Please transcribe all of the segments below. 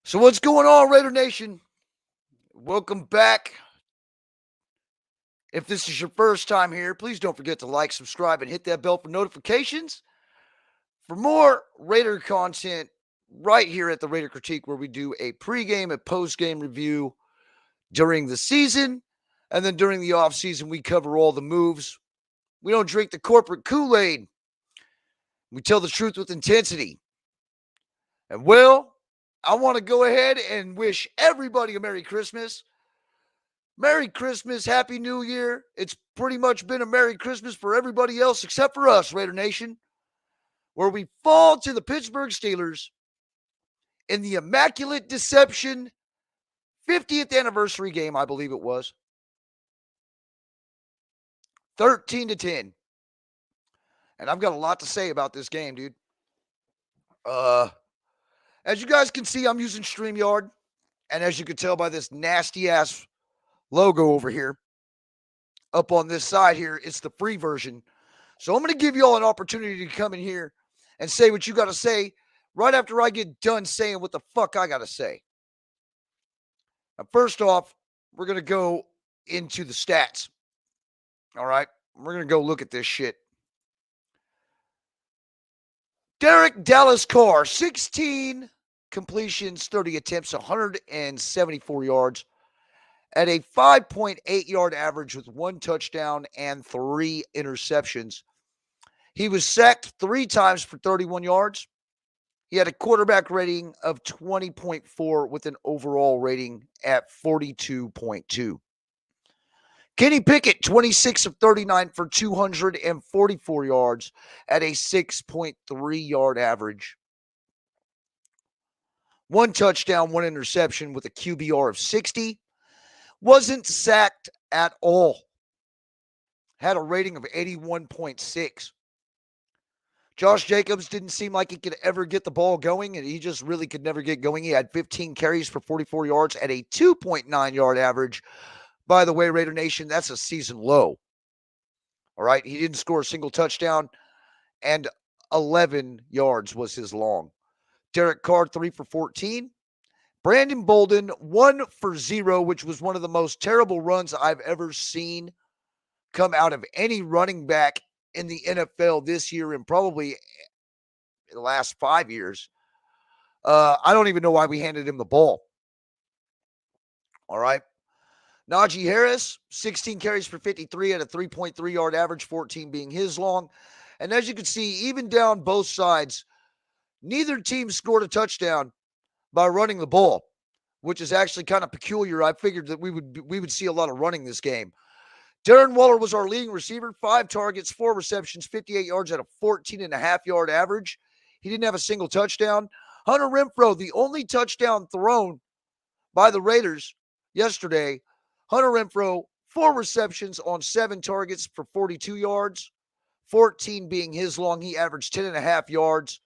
So what's going on, Raider Nation? Welcome back. If this is your first time here, please don't forget to like, subscribe, and hit that bell for notifications for more Raider content right here at the Raider Critique, where we do a pregame and postgame review during the season. And then during the offseason, we cover all the moves. We don't drink the corporate Kool-Aid. We tell the truth with intensity. And well, I want to go ahead and wish everybody a Merry Christmas. Merry Christmas, Happy New Year. It's pretty much been a Merry Christmas for everybody else except for us, Raider Nation, where we fall to the Pittsburgh Steelers in the Immaculate Deception 50th anniversary game, I believe it was. 13-10. And I've got a lot to say about this game, dude. As you guys can see, I'm using StreamYard. And as you can tell by this nasty-ass logo over here, up on this side here, it's the free version. So I'm going to give you all an opportunity to come in here and say what you got to say right after I get done saying what the fuck I got to say. Now, first off, we're going to go into the stats. All right? We're going to go look at this shit. Derek Dallas Carr, 16 completions, 30 attempts, 174 yards at a 5.8-yard average with 1 touchdown and 3 interceptions. He was sacked 3 times for 31 yards. He had a quarterback rating of 20.4 with an overall rating at 42.2. Kenny Pickett, 26 of 39 for 244 yards at a 6.3-yard average. 1 touchdown, 1 interception with a QBR of 60. Wasn't sacked at all. Had a rating of 81.6. Josh Jacobs didn't seem like he could ever get the ball going, and he just really could never get going. He had 15 carries for 44 yards at a 2.9-yard average. By the way, Raider Nation, that's a season low. All right, he didn't score a single touchdown, and 11 yards was his long. Derek Carr, 3 for 14. Brandon Bolden, 1 for 0, which was one of the most terrible runs I've ever seen come out of any running back in the NFL this year and probably the last 5 years. I don't even know why we handed him the ball. All right. Najee Harris, 16 carries for 53 at a 3.3-yard average, 14 being his long. And as you can see, even down both sides, neither team scored a touchdown by running the ball, which is actually kind of peculiar. I figured that we would see a lot of running this game. Darren Waller was our leading receiver, 5 targets, 4 receptions, 58 yards at a 14.5-yard average. He didn't have a single touchdown. Hunter Renfrow, the only touchdown thrown by the Raiders yesterday. Hunter Renfrow, 4 receptions on 7 targets for 42 yards, 14 being his long. He averaged 10.5 yards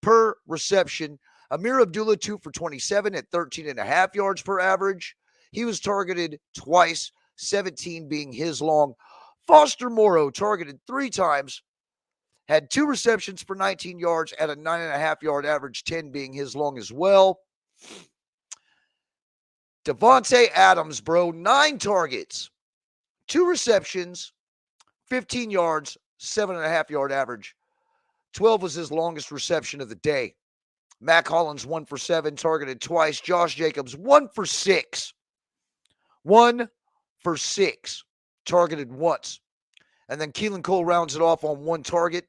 per reception. Amir Abdullah, 2 for 27 at 13.5 yards per average. He was targeted twice, 17 being his long. Foster Moreau targeted 3 times, had 2 receptions for 19 yards at a 9.5-yard average, 10 being his long as well. Devontae Adams, bro, 9 targets, 2 receptions, 15 yards, 7.5-yard average. 12 was his longest reception of the day. Mac Hollins, 1 for 7, targeted twice. Josh Jacobs, 1 for 6. 1 for 6, targeted once. And then Keelan Cole rounds it off on 1 target.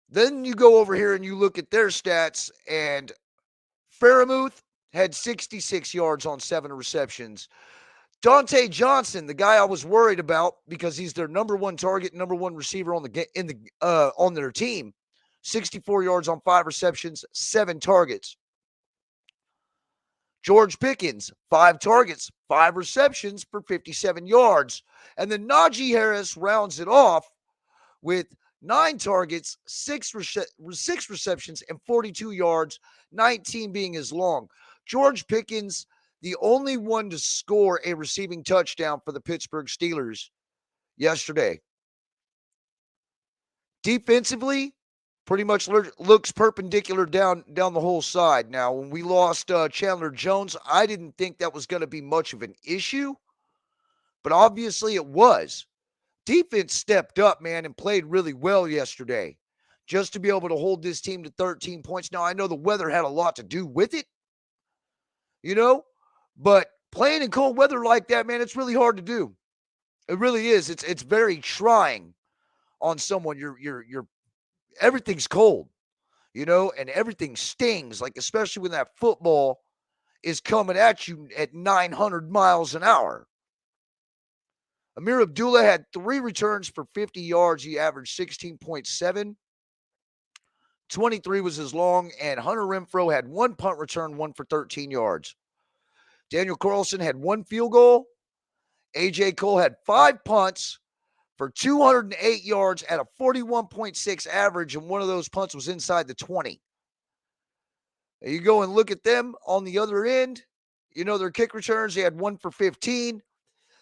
Then you go over here and you look at their stats, and Fairmouth had 66 yards on 7 receptions. Dante Johnson, the guy I was worried about because he's their number 1 target, number 1 receiver on on their team, 64 yards on 5 receptions, 7 targets. George Pickens, 5 targets, 5 receptions for 57 yards. And then Najee Harris rounds it off with 9 targets, 6 receptions, and 42 yards, 19 being his long. George Pickens, the only one to score a receiving touchdown for the Pittsburgh Steelers yesterday. Defensively, Pretty much looks perpendicular down the whole side. Now, when we lost Chandler Jones, I didn't think that was going to be much of an issue, but obviously it was. Defense stepped up, man, and played really well yesterday just to be able to hold this team to 13 points. Now, I know the weather had a lot to do with it, you know, but playing in cold weather like that, man, it's really hard to do. It really is. It's very trying on someone. You're everything's cold, and everything stings, like especially when that football is coming at you at 900 miles an hour. Amir Abdullah had 3 returns for 50 yards. He averaged 16.7. 23 was his long, and Hunter Renfrow had 1 punt return, 1 for 13 yards. Daniel Carlson had 1 field goal. A.J. Cole had 5 punts for 208 yards at a 41.6 average, and one of those punts was inside the 20. You go and look at them on the other end, their kick returns, they had 1 for 15.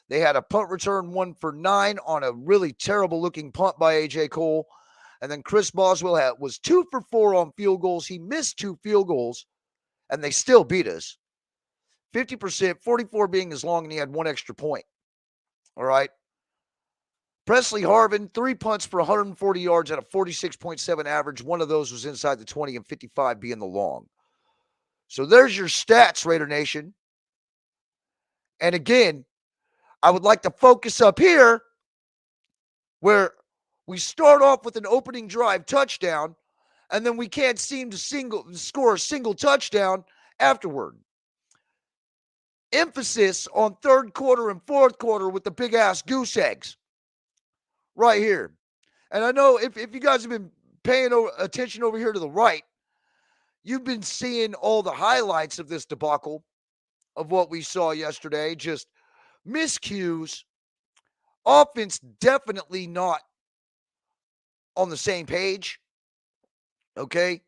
They had a punt return, 1 for 9 on a really terrible-looking punt by A.J. Cole. And then Chris Boswell was 2 for 4 on field goals. He missed 2 field goals, and they still beat us. 50%, 44 being his long, and he had 1 extra point. All right. Presley Harvin, 3 punts for 140 yards at a 46.7 average. One of those was inside the 20, and 55 being the long. So there's your stats, Raider Nation. And again, I would like to focus up here where we start off with an opening drive touchdown, and then we can't seem to score a single touchdown afterward. Emphasis on third quarter and fourth quarter with the big-ass goose eggs right here. And I know if you guys have been paying attention over here to the right, you've been seeing all the highlights of this debacle of what we saw yesterday. Just miscues. Offense definitely not on the same page. Okay?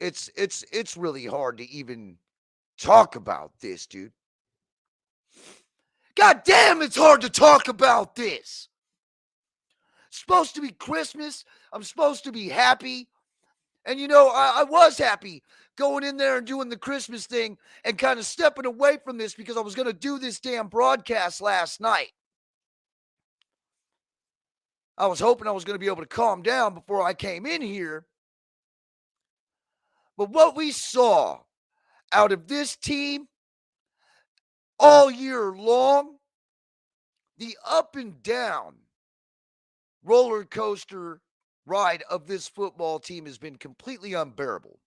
It's really hard to even talk about this, dude. God damn, it's hard to talk about this. It's supposed to be Christmas. I'm supposed to be happy. And I was happy going in there and doing the Christmas thing and kind of stepping away from this because I was going to do this damn broadcast last night. I was hoping I was going to be able to calm down before I came in here. But what we saw out of this team all year long, the up and down roller coaster ride of this football team has been completely unbearable.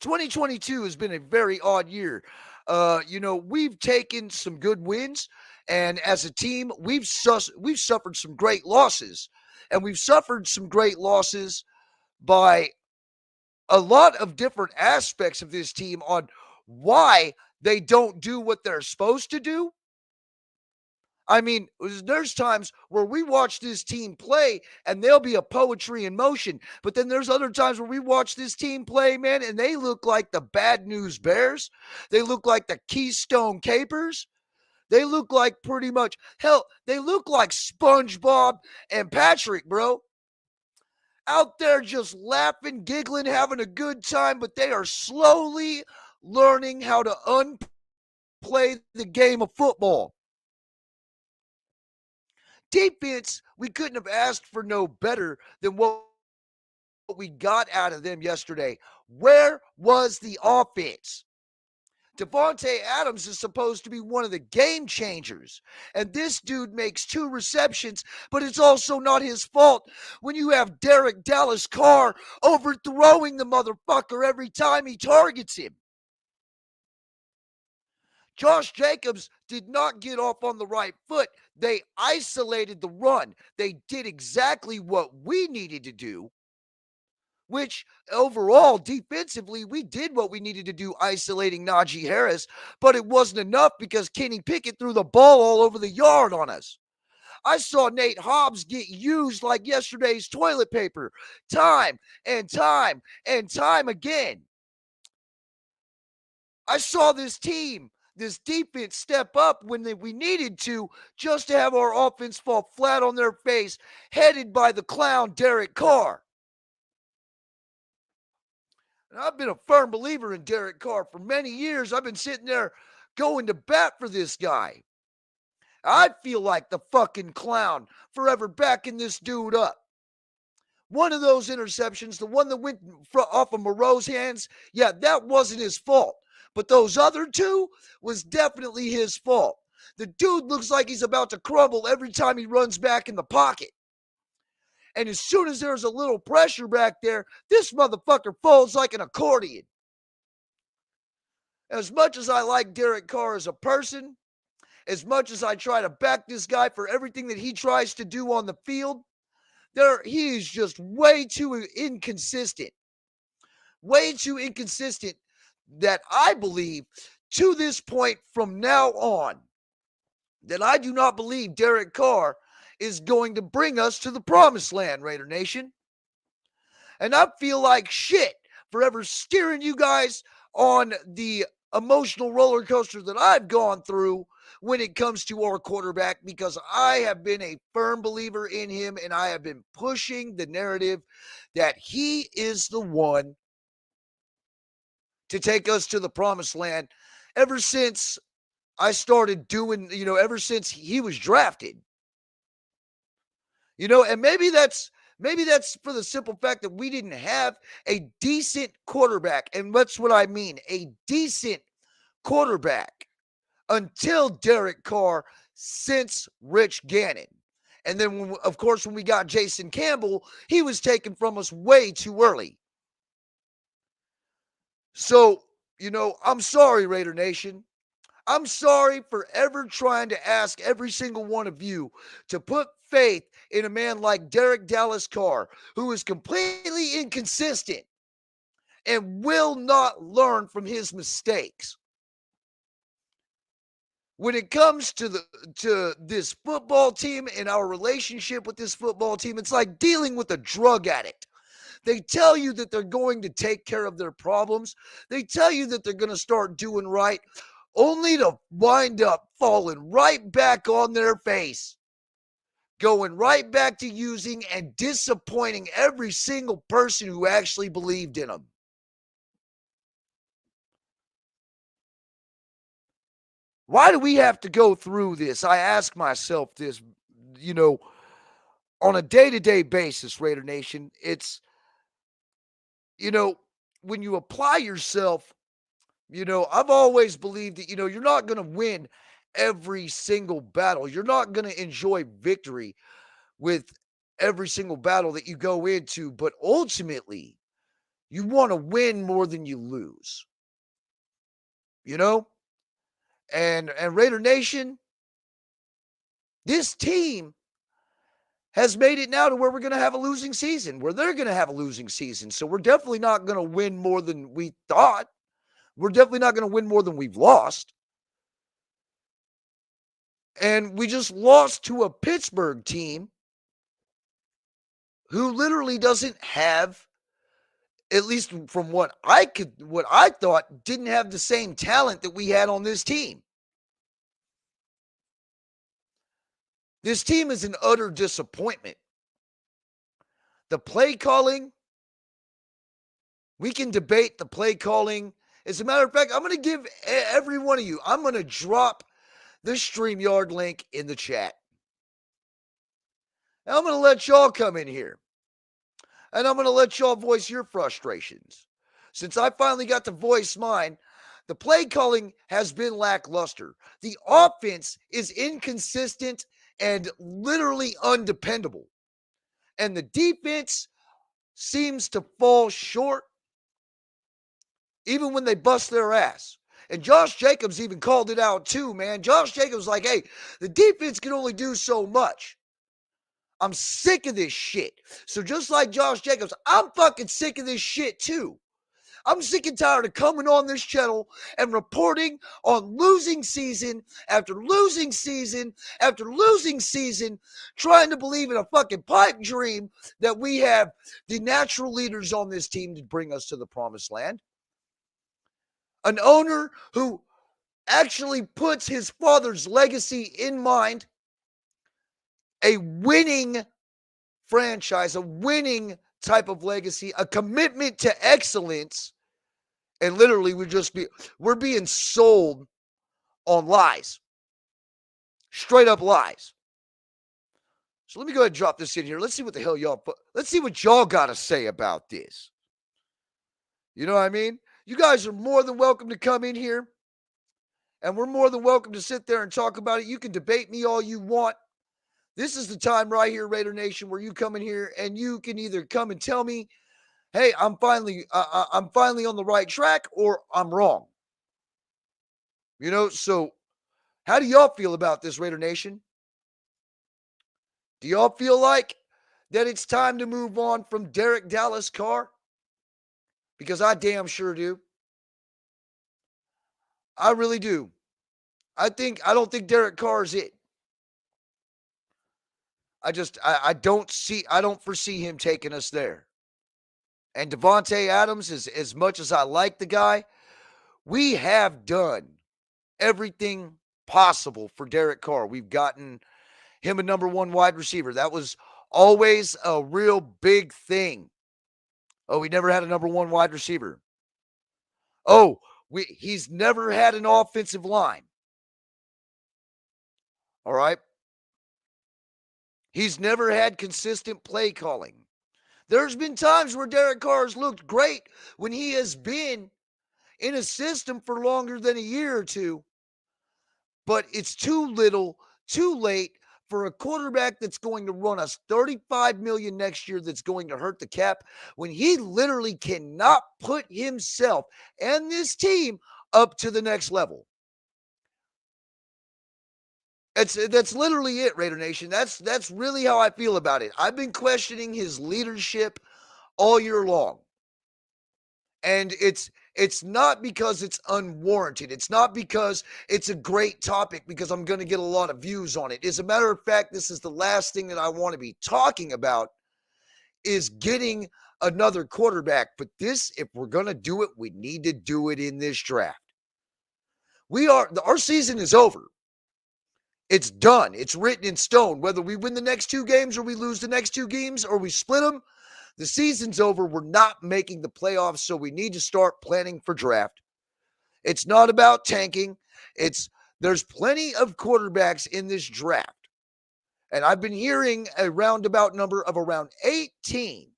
2022 has been a very odd year. We've taken some good wins, and as a team, we've suffered some great losses, and we've suffered some great losses by a lot of different aspects of this team on why they don't do what they're supposed to do. I mean, there's times where we watch this team play and there'll be a poetry in motion. But then there's other times where we watch this team play, man, and they look like the Bad News Bears. They look like the Keystone Capers. They look like pretty much, hell, they look like SpongeBob and Patrick, bro. Out there just laughing, giggling, having a good time, but they are slowly learning how to unplay the game of football. Defense, we couldn't have asked for no better than what we got out of them yesterday. Where was the offense? Devontae Adams is supposed to be one of the game changers, and this dude makes 2 receptions, but it's also not his fault when you have Derek Dallas Carr overthrowing the motherfucker every time he targets him. Josh Jacobs did not get off on the right foot. They isolated the run. They did exactly what we needed to do, which overall, defensively, we did what we needed to do isolating Najee Harris, but it wasn't enough because Kenny Pickett threw the ball all over the yard on us. I saw Nate Hobbs get used like yesterday's toilet paper time and time and time again. I saw this team this defense step up when we needed to, just to have our offense fall flat on their face, headed by the clown Derek Carr. And I've been a firm believer in Derek Carr for many years. I've been sitting there going to bat for this guy. I feel like the fucking clown forever backing this dude up. One of those interceptions, the one that went off of Moreau's hands, yeah, that wasn't his fault. But those other two was definitely his fault. The dude looks like he's about to crumble every time he runs back in the pocket. And as soon as there's a little pressure back there, this motherfucker folds like an accordion. As much as I like Derek Carr as a person, as much as I try to back this guy for everything that he tries to do on the field, he is just way too inconsistent. Way too inconsistent that I believe to this point from now on that I do not believe Derek Carr is going to bring us to the promised land, Raider Nation. And I feel like shit for ever steering you guys on the emotional roller coaster that I've gone through when it comes to our quarterback, because I have been a firm believer in him and I have been pushing the narrative that he is the one to take us to the promised land ever since I started doing, ever since he was drafted. And maybe that's for the simple fact that we didn't have a decent quarterback. And that's what I mean, a decent quarterback until Derek Carr since Rich Gannon. And then, of course, when we got Jason Campbell, he was taken from us way too early. So, I'm sorry, Raider Nation. I'm sorry for ever trying to ask every single one of you to put faith in a man like Derek Dallas Carr, who is completely inconsistent and will not learn from his mistakes. When it comes to this football team and our relationship with this football team, it's like dealing with a drug addict. They tell you that they're going to take care of their problems. They tell you that they're going to start doing right, only to wind up falling right back on their face, going right back to using and disappointing every single person who actually believed in them. Why do we have to go through this? I ask myself this, on a day-to-day basis, Raider Nation. It's, when you apply yourself, I've always believed that, you're not going to win every single battle. You're not going to enjoy victory with every single battle that you go into, but ultimately, you want to win more than you lose. And Raider Nation, this team has made it now to where we're going to have a losing season, where they're going to have a losing season. So we're definitely not going to win more than we thought. We're definitely not going to win more than we've lost. And we just lost to a Pittsburgh team who literally doesn't have, at least from what I thought, didn't have the same talent that we had on this team. This team is an utter disappointment. The play calling, we can debate the play calling. As a matter of fact, I'm going to give every one of you, I'm going to drop the StreamYard link in the chat. And I'm going to let y'all come in here. And I'm going to let y'all voice your frustrations. Since I finally got to voice mine, the play calling has been lackluster. The offense is inconsistent and literally undependable. And the defense seems to fall short even when they bust their ass. And Josh Jacobs even called it out too, man. Josh Jacobs was like, hey, the defense can only do so much. I'm sick of this shit. So just like Josh Jacobs, I'm fucking sick of this shit too. I'm sick and tired of coming on this channel and reporting on losing season after losing season after losing season, trying to believe in a fucking pipe dream that we have the natural leaders on this team to bring us to the promised land. An owner who actually puts his father's legacy in mind, a winning franchise, a winning type of legacy, a commitment to excellence, and literally we're being sold on lies. Straight up lies. So let me go ahead and drop this in here. Let's see what the hell let's see what y'all got to say about this. You know what I mean? You guys are more than welcome to come in here, and we're more than welcome to sit there and talk about it. You can debate me all you want. This is the time right here, Raider Nation, where you come in here and you can either come and tell me, "Hey, I'm finally on the right track," or I'm wrong. So how do y'all feel about this, Raider Nation? Do y'all feel like that it's time to move on from Derek Dallas Carr? Because I damn sure do. I really do. I don't think Derek Carr is it. I don't foresee him taking us there. And Devontae Adams, as much as I like the guy, we have done everything possible for Derek Carr. We've gotten him a number one wide receiver. That was always a real big thing. Oh, we never had a number one wide receiver. Oh, he's never had an offensive line. All right. He's never had consistent play calling. There's been times where Derek Carr has looked great when he has been in a system for longer than a year or two. But it's too little, too late for a quarterback that's going to run us $35 million next year that's going to hurt the cap when he literally cannot put himself and this team up to the next level. That's literally it, Raider Nation. That's really how I feel about it. I've been questioning his leadership all year long. And it's not because it's unwarranted. It's not because it's a great topic because I'm going to get a lot of views on it. As a matter of fact, this is the last thing that I want to be talking about is getting another quarterback. But this, if we're going to do it, we need to do it in this draft. Our season is over. It's done. It's written in stone. Whether we win the next two games or we lose the next two games or we split them, the season's over. We're not making the playoffs, so we need to start planning for draft. It's not about tanking. There's plenty of quarterbacks in this draft. And I've been hearing a roundabout number of around 18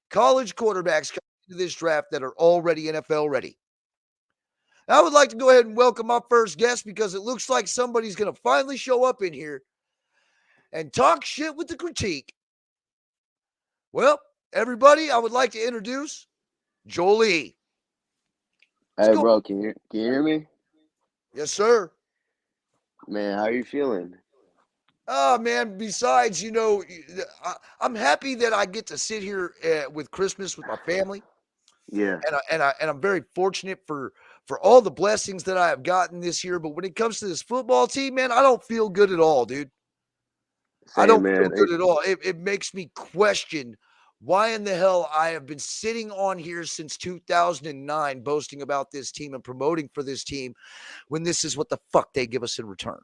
college quarterbacks coming into this draft that are already NFL ready. I would like to go ahead and welcome our first guest because it looks like somebody's going to finally show up in here and talk shit with the critique. Well, everybody, I would like to introduce Jolie. Hey, bro, can you hear me? Yes, sir. Man, how are you feeling? Oh, man, besides, I'm happy that I get to sit here with Christmas with my family. Yeah. And I'm very fortunate for all the blessings that I have gotten this year. But when it comes to this football team, man, I don't feel good at all, dude. I don't feel good at all. It makes me question why in the hell I have been sitting on here since 2009 boasting about this team and promoting for this team when this is what the fuck they give us in return.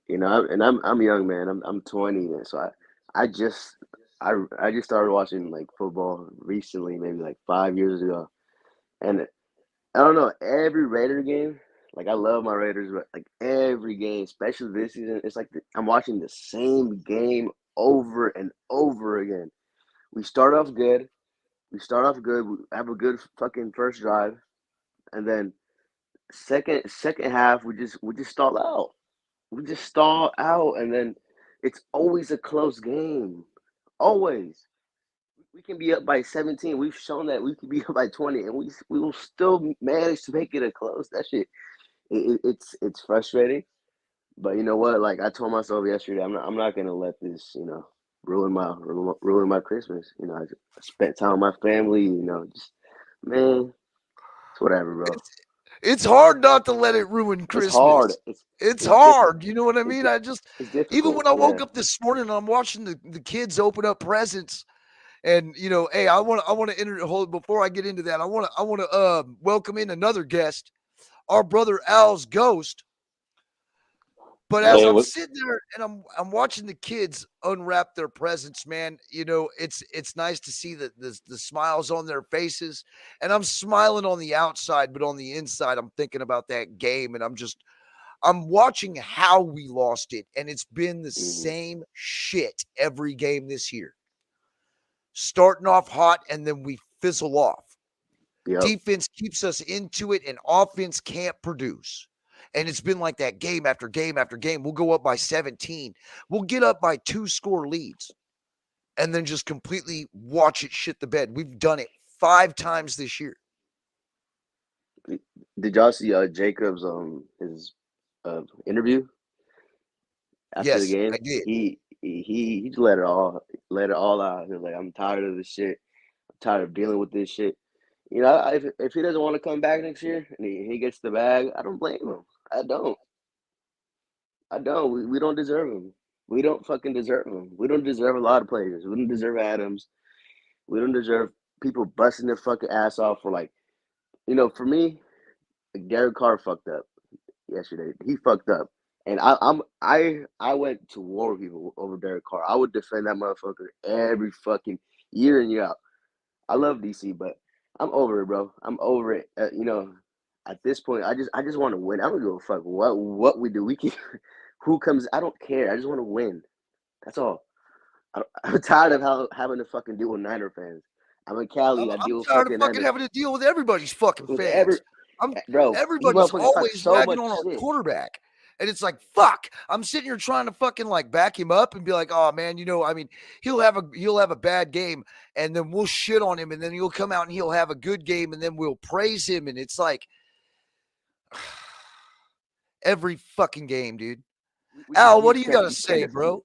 I'm young, man. I'm 20, so I just I just started watching like football recently, maybe like 5 years ago, and I don't know every Raider game. Like I love my Raiders, but like every game, especially this season, it's like I'm watching the same game over and over again. We start off good. We start off good. We have a good fucking first drive, and then second half we just stall out. We just stall out, and then it's always a close game. Always. We can be up by 17. We've shown that we can be up by 20, and we will still manage to make it a close. That shit, it's frustrating. But you know what? Like I told myself yesterday, I'm not gonna let this ruin my Christmas. I spent time with my family. Just man, it's whatever, bro. It's hard not to let it ruin It's hard. Christmas. It's It's it's difficult. hard. You know what I mean? It's Even difficult. when I woke Yeah. up this morning and I'm watching the kids open up presents. And hey, I want to hold before I get into that. I want to welcome in another guest. our brother Al's ghost. But as Hey, I'm what? sitting there and I'm watching the kids unwrap their presents, man, it's nice to see the smiles on their faces, and I'm smiling on the outside, but on the inside, I'm thinking about that game, and I'm watching how we lost it, and it's been the Mm-hmm. same shit every game this year. Starting off hot, and then we fizzle off. Yep. Defense keeps us into it, and offense can't produce. And it's been like that game after game after game. We'll go up by 17. We'll get up by 2-score leads and then just completely watch it shit the bed. We've done it 5 times this year. Did y'all see Jacobs his interview after the Yes, I game? did. He just let it all out. He was like, I'm tired of this shit. I'm tired of dealing with this shit. You know, if he doesn't want to come back next year and he gets the bag, I don't blame him. I don't. I don't. We don't deserve him. We don't fucking deserve him. We don't deserve a lot of players. We don't deserve Adams. We don't deserve people busting their fucking ass off for like, for me, like Derek Carr fucked up yesterday. He fucked up. And I went to war with people over Derek Carr. I would defend that motherfucker every fucking year in year out. I love DC, but I'm over it, bro. I'm over it. At this point, I just want to win. I don't give a fuck what we do. We can who comes. I don't care. I just want to win. That's all. I'm tired of having to fucking deal with Niner fans. I'm in Cali. I I'm deal with tired of fucking fucking Niner having to deal with everybody's fucking with every fans. I'm bro. These Everybody's motherfuckers talk always so ragging much on our shit. quarterback. And it's like, fuck. I'm sitting here trying to fucking like back him up and be like, oh man, he'll have a bad game, and then we'll shit on him, and then he'll come out and he'll have a good game, and then we'll praise him. And it's like every fucking game, dude. Al, You what do you can't gotta you can't say, defend bro? it.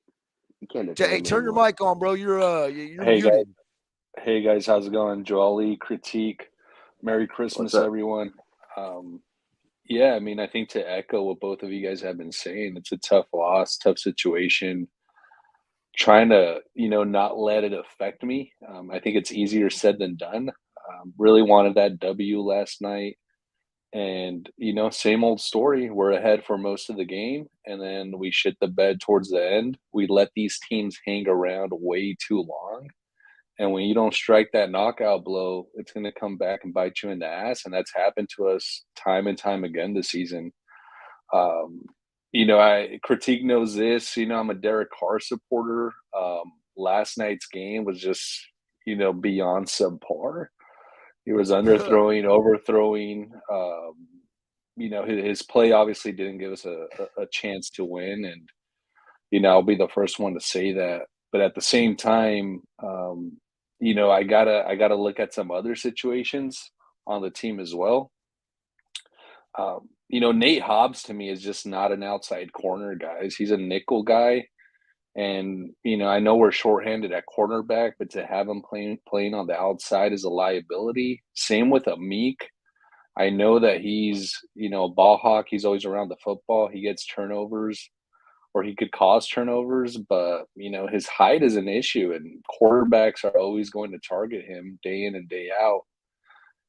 You can't defend Hey, him turn your anymore. mic on, bro. You're Hey guys, muted. how's it going? Jolie, critique. Merry What's Christmas, up? everyone. Um, yeah, I mean, I think to echo what both of you guys have been saying, it's a tough loss, tough situation. Trying to, not let it affect me. I think it's easier said than done. Really wanted that W last night. And, same old story. We're ahead for most of the game, and then we shit the bed towards the end. We let these teams hang around way too long. And when you don't strike that knockout blow, it's going to come back and bite you in the ass. And that's happened to us time and time again this season. Um, I critique knows this. I'm a Derek Carr supporter. Last night's game was just, beyond subpar. He was underthrowing, overthrowing. His play obviously didn't give us a chance to win. And, I'll be the first one to say that. But at the same time, I gotta look at some other situations on the team as well. Nate Hobbs to me is just not an outside corner, guys. He's a nickel guy. And, I know we're shorthanded at cornerback, but to have him playing on the outside is a liability. Same with Meek. I know that he's, a ball hawk. He's always around the football. He gets turnovers, or he could cause turnovers, but his height is an issue, and quarterbacks are always going to target him day in and day out.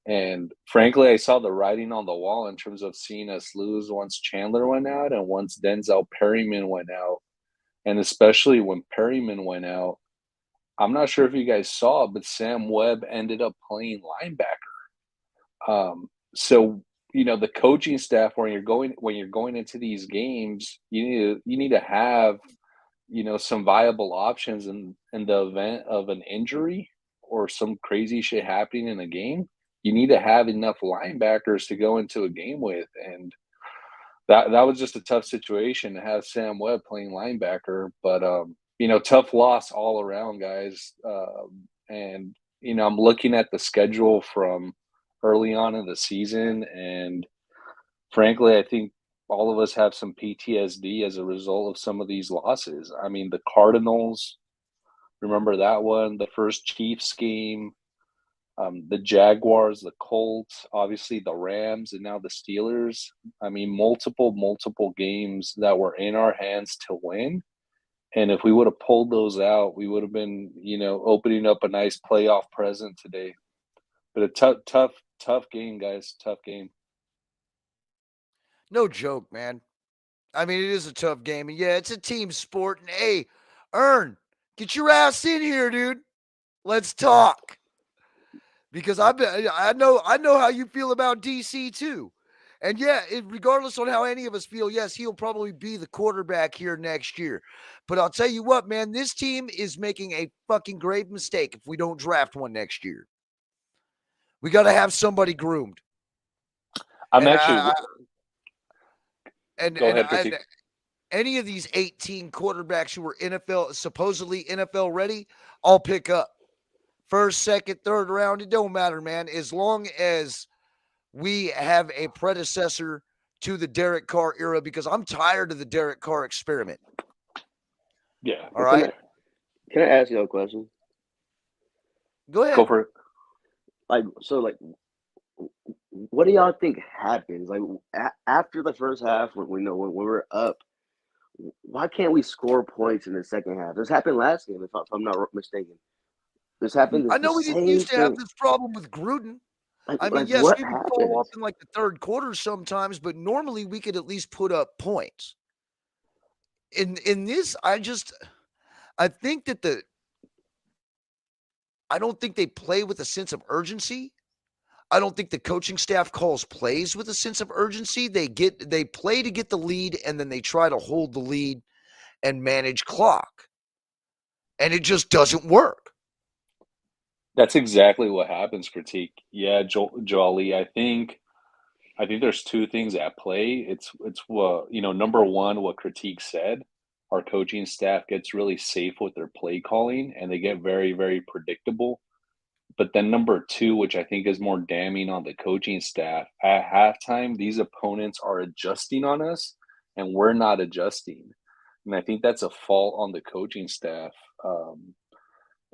And frankly, I saw the writing on the wall in terms of seeing us lose once Chandler went out and once Denzel Perryman went out. And especially when Perryman went out, I'm not sure if you guys saw, but Sam Webb ended up playing linebacker. So the coaching staff, when you're going into these games, you need to have some viable options in the event of an injury or some crazy shit happening in a game. You need to have enough linebackers to go into a game with, and that was just a tough situation to have Sam Webb playing linebacker. But tough loss all around, guys. And I'm looking at the schedule from early on in the season, and frankly, I think all of us have some PTSD as a result of some of these losses. I mean, the Cardinals, remember that one, the first Chiefs game, the Jaguars, the Colts, obviously the Rams, and now the Steelers. I mean, multiple games that were in our hands to win. And if we would have pulled those out, we would have been, opening up a nice playoff present today. But a tough game, guys. Tough game. No joke, man. I mean, it is a tough game. And yeah, it's a team sport. And hey, Ern, get your ass in here, dude. Let's talk. Because I know how you feel about DC too. And yeah, regardless on how any of us feel, yes, he'll probably be the quarterback here next year. But I'll tell you what, man, this team is making a fucking grave mistake if we don't draft one next year. We got to have somebody groomed. I'm And actually. I and Go and ahead, and critique. any of these 18 quarterbacks who are supposedly NFL ready, I'll pick up. First, second, third round, it don't matter, man. As long as we have a predecessor to the Derek Carr era, because I'm tired of the Derek Carr experiment. Yeah, All Can right. can I ask you a question? Go go ahead. for it. Like, what do y'all think happens? Like, after the first half, when we know when we're up, why can't we score points in the second half? This happened last game, if I'm not mistaken. This happened I the know we didn't same used to have thing. this problem with Gruden. I mean, Like yes, what we would fall off happens? in like the third quarter sometimes, but normally we could at least put up points. In this, I think that I don't think they play with a sense of urgency. I don't think the coaching staff calls plays with a sense of urgency. They play to get the lead and then they try to hold the lead and manage clock. And it just doesn't work. That's exactly what happens, critique. Yeah, Jolly. I think there's two things at play. It's what number one, what critique said. Our coaching staff gets really safe with their play calling, and they get very, very predictable. But then number two, which I think is more damning on the coaching staff, at halftime, these opponents are adjusting on us, and we're not adjusting. And I think that's a fault on the coaching staff.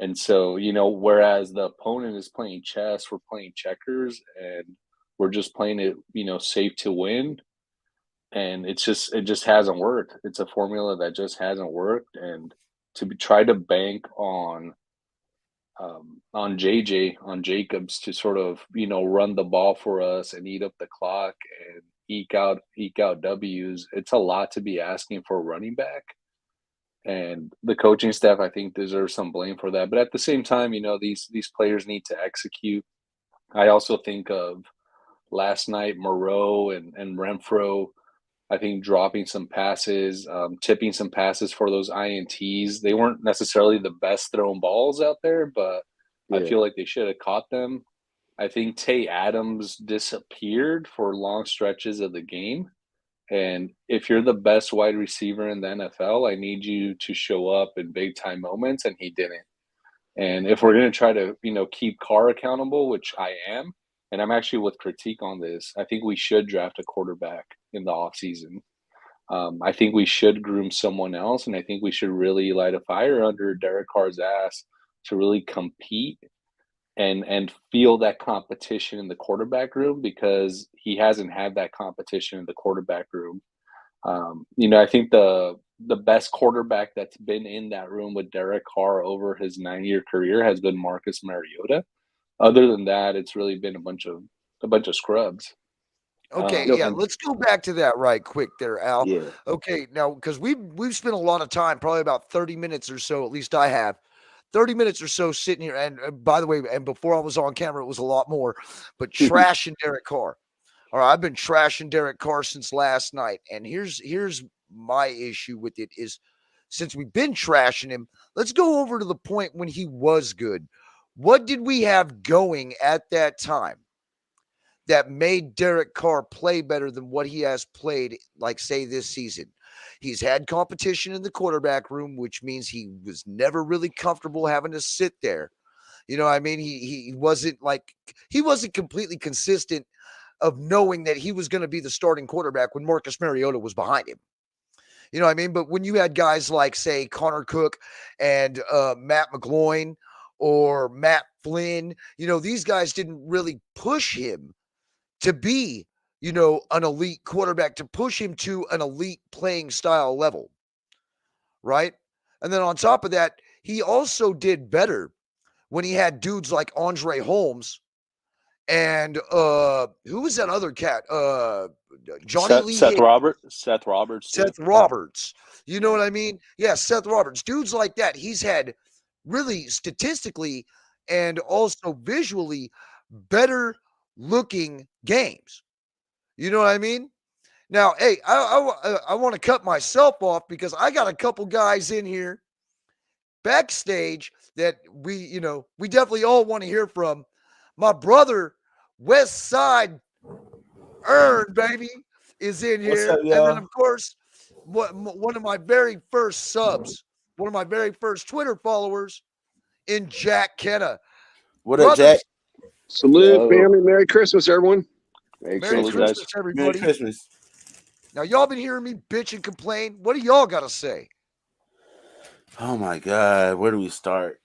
And so, whereas the opponent is playing chess, we're playing checkers, and we're just playing it, safe to win. And it just hasn't worked. It's a formula that just hasn't worked. And try to bank on on Jacobs to sort of run the ball for us and eat up the clock and eke out W's. It's a lot to be asking for a running back, and the coaching staff I think deserves some blame for that. But at the same time, these players need to execute. I also think of last night Moreau and Renfro. I think dropping some passes, tipping some passes for those INTs. They weren't necessarily the best thrown balls out there, but I Yeah, feel like they should have caught them. I think Tay Adams disappeared for long stretches of the game. And if you're the best wide receiver in the NFL, I need you to show up in big time moments, and he didn't. And if we're going to try to, keep Carr accountable, which I am, and I'm actually with critique on this, I think we should draft a quarterback in the offseason. I think we should groom someone else, and I think we should really light a fire under Derek Carr's ass to really compete and feel that competition in the quarterback room, because he hasn't had that competition in the quarterback room. I think the best quarterback that's been in that room with Derek Carr over his 9-year career has been Marcus Mariota. Other than that, it's really been a bunch of scrubs. Okay, no, yeah, And let's go back to that right quick there, Al. yeah, Okay, now because we've spent a lot of time, probably about 30 minutes or so, at least I have. 30 minutes or so sitting here, and by the way, and before I was on camera, it was a lot more, but trashing Derek Carr. All right, I've been trashing Derek Carr since last night, and here's my issue with it is, since we've been trashing him, let's go over to the point when he was good. What did we have going at that time that made Derek Carr play better than what he has played, like, say, this season? He's had competition in the quarterback room, which means he was never really comfortable having to sit there. You know what I mean? He wasn't completely consistent of knowing that he was going to be the starting quarterback when Marcus Mariota was behind him. You know what I mean? But when you had guys like, say, Connor Cook and Matt McGloin or Matt Flynn, these guys didn't really push him to be, an elite quarterback, to push him to an elite playing style level, right? And then on top of that, he also did better when he had dudes like Andre Holmes And who was that other cat? Johnny Lee Seth Hicks. Roberts. Seth Roberts too. Seth Roberts. You know what I mean? Yeah, Seth Roberts. Dudes like that. He's had really statistically and also visually better looking games. You know what I mean? Now, hey, I want to cut myself off because I got a couple guys in here backstage that we definitely all want to hear from. My brother, West Side Earn, baby, is in What's here. up, And then, y'all? of course, one of my very first subs, one of my very first Twitter followers in Jack Kenna. What up, Jack? Brothers, Salute, Yo. family. Merry Christmas, everyone. Merry Merry Salute, Christmas. guys. Christmas, Merry everybody. Christmas. Now, y'all been hearing me bitch and complain. What do y'all got to say? Oh my God, where do we start?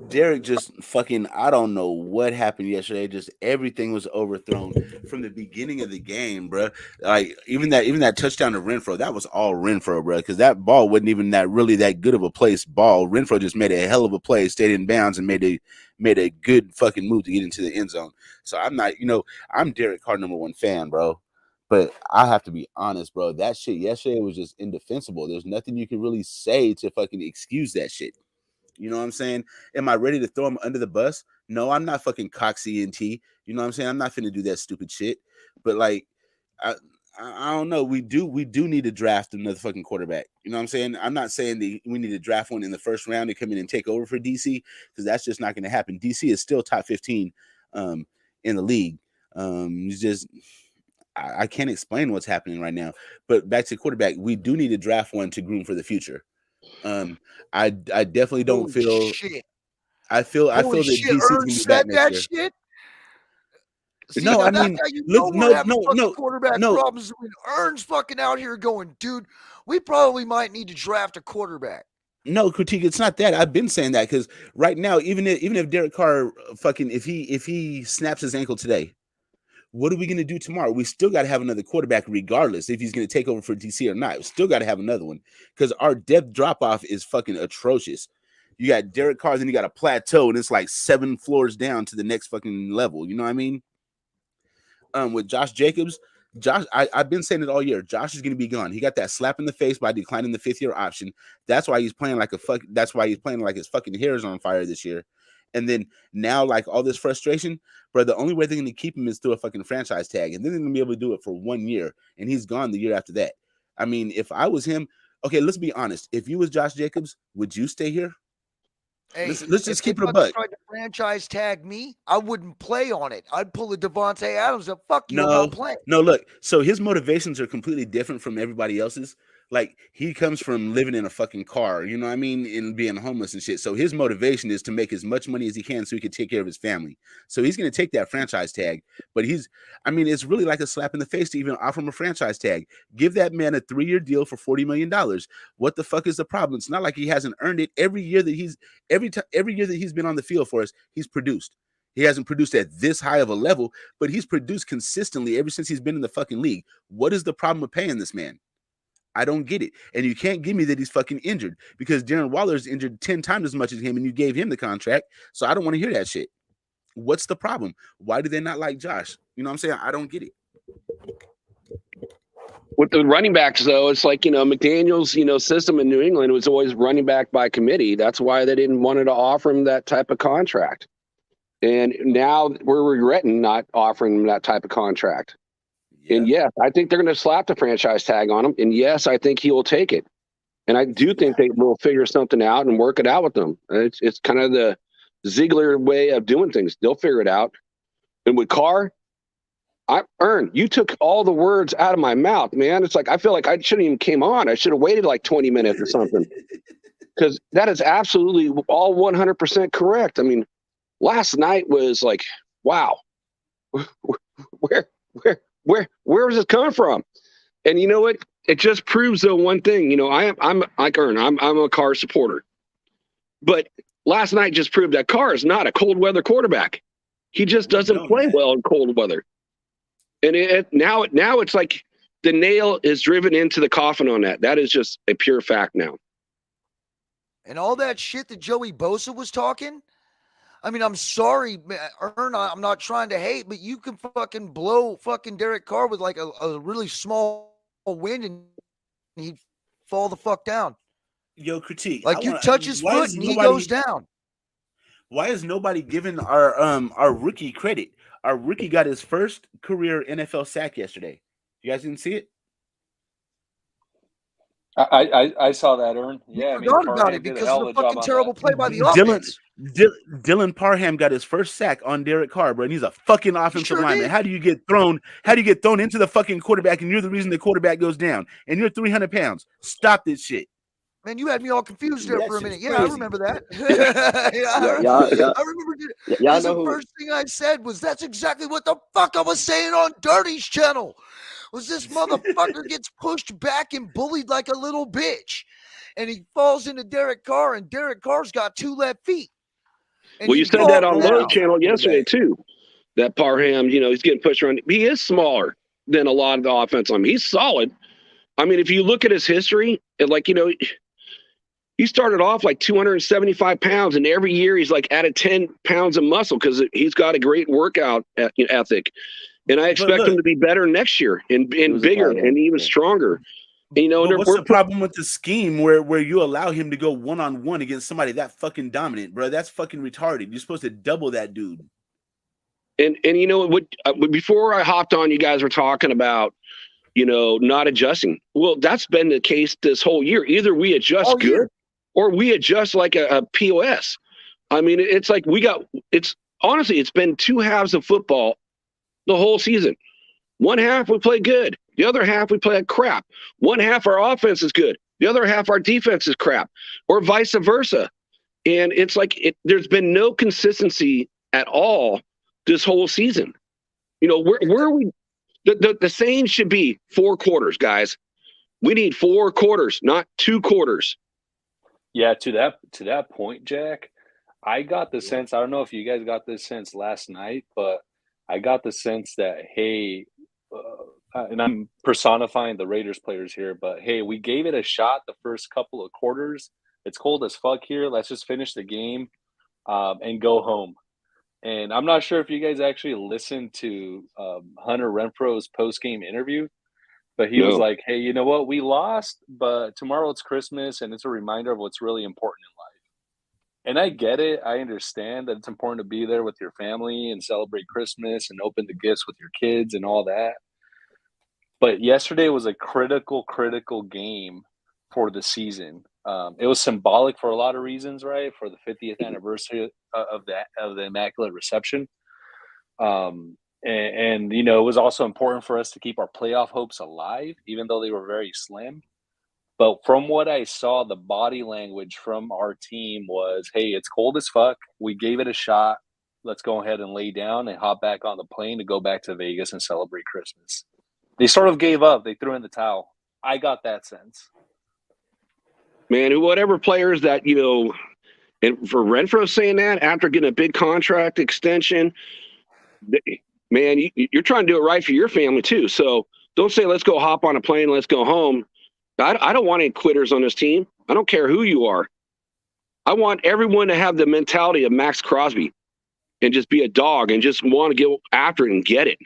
Derek just fucking, I don't know what happened yesterday. Just everything was overthrown from the beginning of the game, bro. Like even that touchdown to Renfro, that was all Renfro, bro. Because that ball wasn't even that good of a place ball. Renfro just made a hell of a play, stayed in bounds, and made a good fucking move to get into the end zone. So I'm not, I'm Derek Carr #1 fan, bro. But I have to be honest, bro. That shit yesterday was just indefensible. There's nothing you can really say to fucking excuse that shit. You know what I'm saying? Am I ready to throw him under the bus? No, I'm not fucking Coxie and T. You know what I'm saying? I'm not finna do that stupid shit. But like, I don't know. We do need to draft another fucking quarterback. You know what I'm saying? I'm not saying that we need to draft one in the first round to come in and take over for DC because that's just not going to happen. DC is still top 15 in the league. It's just I can't explain what's happening right now. But back to quarterback, we do need to draft one to groom for the future. I definitely don't Holy feel. shit. I feel Holy that shit, DC is Ern gonna be said back next that year. shit? See, No, now I that's mean, how you look, know we're having fucking no, quarterback no. problems when Ern's fucking out here going, dude, we probably might need to draft a quarterback. No, critique. It's not that. I've been saying that because right now, even if Derek Carr fucking if he snaps his ankle today, what are we gonna do tomorrow? We still got to have another quarterback, regardless if he's gonna take over for DC or not. We still got to have another one because our depth drop off is fucking atrocious. You got Derek Carr, then you got a plateau, and it's like 7 floors down to the next fucking level. You know what I mean? With Josh Jacobs, I've been saying it all year. Josh is going to be gone. He got that slap in the face by declining the 5th-year option. That's why he's playing like That's why he's playing like his fucking hair is on fire this year. And then now, like all this frustration, bro. The only way they're going to keep him is through a fucking franchise tag, and then they're going to be able to do it for 1 year, and he's gone the year after that. I mean, if I was him, okay, let's be honest. If you was Josh Jacobs, would you stay here? Hey, let's just keep it a fucking buck. tried to franchise tag me, I wouldn't play on it. I'd pull a Devontae Adams and fuck you, I'm not playing. No, look. So his motivations are completely different from everybody else's. Like he comes from living in a fucking car, you know what I mean, and being homeless and shit. So his motivation is to make as much money as he can so he can take care of his family. So he's going to take that franchise tag. But it's really like a slap in the face to even offer him a franchise tag. Give that man a 3-year deal for $40 million. What the fuck is the problem? It's not like he hasn't earned it. Every year that he's been on the field for us, he's produced. He hasn't produced at this high of a level, but he's produced consistently ever since he's been in the fucking league. What is the problem with paying this man? I don't get it. And you can't give me that he's fucking injured because Darren Waller is injured 10 times as much as him and you gave him the contract. So I don't want to hear that shit. What's the problem? Why do they not like Josh? You know what I'm saying? I don't get it. With the running backs, though, it's like, McDaniel's, system in New England was always running back by committee. That's why they didn't want to offer him that type of contract. And now we're regretting not offering him that type of contract. Yeah. And yes, I think they're going to slap the franchise tag on him. And yes, I think he will take it. And I do think they will figure something out and work it out with them. It's kind of the Ziegler way of doing things. They'll figure it out. And with Carr, you took all the words out of my mouth, man. It's like I feel like I shouldn't even came on. I should have waited like 20 minutes or something. Because that is absolutely all 100% correct. I mean, last night was like, wow, where is this coming from? And you know what? It just proves though one thing. I'm like Ern. I'm a Carr supporter, but last night just proved that Carr is not a cold weather quarterback. He just doesn't play well in cold weather. And now it's like the nail is driven into the coffin on that. That is just a pure fact now. And all that shit that Joey Bosa was talking, I mean, I'm sorry, Ern, I'm not trying to hate, but you can fucking blow fucking Derek Carr with like a really small wind and he'd fall the fuck down. Yo, critique. Like you touch his foot and he goes down. Why is nobody giving our rookie credit? Our rookie got his first career NFL sack yesterday. You guys didn't see it? I saw that, Ern. Yeah, I forgot about it because of the fucking terrible play by the offense. Dylan Parham got his first sack on Derek Carr, bro, and he's a fucking offensive lineman. How do you get thrown? How do you get thrown into the fucking quarterback, and you're the reason the quarterback goes down, and you're 300 pounds? Stop this shit. Man, you had me all confused there for a minute. Yeah, I remember that. I remember. Y'all know the first thing I said was, "That's exactly what the fuck I was saying on Dirty's channel." Was this motherfucker gets pushed back and bullied like a little bitch, and he falls into Derek Carr, and Derek Carr's got 2 left feet. Well, you said that on Lowe's channel yesterday too. That Parham, he's getting pushed around. He is smaller than a lot of the offense. I mean, he's solid. I mean, if you look at his history, he started off like 275 pounds, and every year he's like added 10 pounds of muscle because he's got a great workout ethic. And I expect him to be better next year and bigger and even stronger. What's the problem with the scheme where you allow him to go one-on-one against somebody that fucking dominant, bro? That's fucking retarded. You're supposed to double that dude. And you know what? Before I hopped on, you guys were talking about not adjusting. Well, that's been the case this whole year. Either we adjust good or we adjust like a POS. I mean, it's like honestly, it's been 2 halves of football the whole season. One half we play good. The other half we play like crap. One half our offense is good. The other half our defense is crap, or vice versa. And it's like there's been no consistency at all this whole season. Where are we? The saying should be 4 quarters, guys. We need 4 quarters, not 2 quarters. Yeah, to that point, Jack, I got the sense, I don't know if you guys got this sense last night, but I got the sense that, hey, and I'm personifying the Raiders players here, but hey, we gave it a shot the first couple of quarters. It's cold as fuck here. Let's just finish the game and go home. And I'm not sure if you guys actually listened to Hunter Renfro's post-game interview, but he was like, hey, you know what? We lost, but tomorrow it's Christmas, and it's a reminder of what's really important in life. And I get it. I understand that it's important to be there with your family and celebrate Christmas and open the gifts with your kids and all that. But yesterday was a critical game for the season. It was symbolic for a lot of reasons, right? For the 50th anniversary of the Immaculate Reception. And it was also important for us to keep our playoff hopes alive, even though they were very slim. But from what I saw, the body language from our team was, hey, it's cold as fuck. We gave it a shot. Let's go ahead and lay down and hop back on the plane to go back to Vegas and celebrate Christmas. They sort of gave up. They threw in the towel. I got that sense. Man, whatever players that, and for Renfro saying that after getting a big contract extension, man, you're trying to do it right for your family too. So don't say, let's go hop on a plane, let's go home. I don't want any quitters on this team. I don't care who you are. I want everyone to have the mentality of Max Crosby and just be a dog and just want to get after it and get it.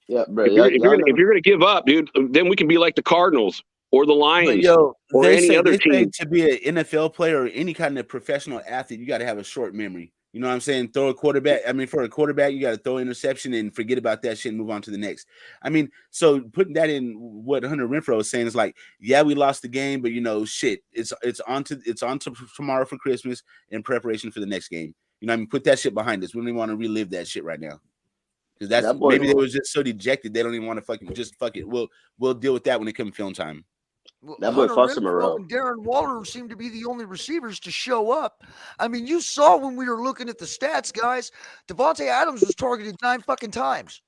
Yeah, bro. If you're going to give up, dude, then we can be like the Cardinals or the Lions or any other team. To be an NFL player or any kind of professional athlete, you got to have a short memory. You know what I'm saying? Throw a quarterback. I mean, for a quarterback, you got to throw an interception and forget about that shit and move on to the next. I mean, so putting that in what Hunter Renfro is saying is like, yeah, we lost the game, but shit, it's on to tomorrow for Christmas in preparation for the next game. You know what I mean? Put that shit behind us. We don't even want to relive that shit right now. Because maybe they was just so dejected they don't even want to fuck it. We'll deal with that when it comes film time. That boy fussed him around. And Darren Waller seemed to be the only receivers to show up. I mean, you saw when we were looking at the stats, guys. Devontae Adams was targeted 9 fucking times.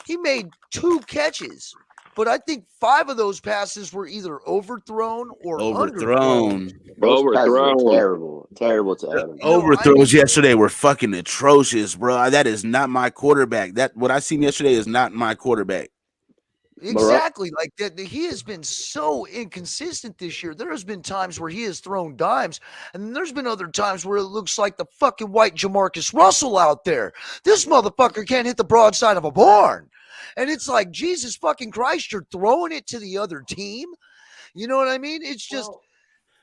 He made 2 catches, but I think 5 of those passes were either overthrown or underthrown. Terrible to Adams. Overthrows yesterday were fucking atrocious, bro. That is not my quarterback. What I seen yesterday is not my quarterback. Exactly. Like that, he has been so inconsistent this year. There has been times where he has thrown dimes, and then there's been other times where it looks like the fucking white Jamarcus Russell out there. This motherfucker can't hit the broadside of a barn. And it's like, Jesus fucking Christ, you're throwing it to the other team. You know what I mean? It's just,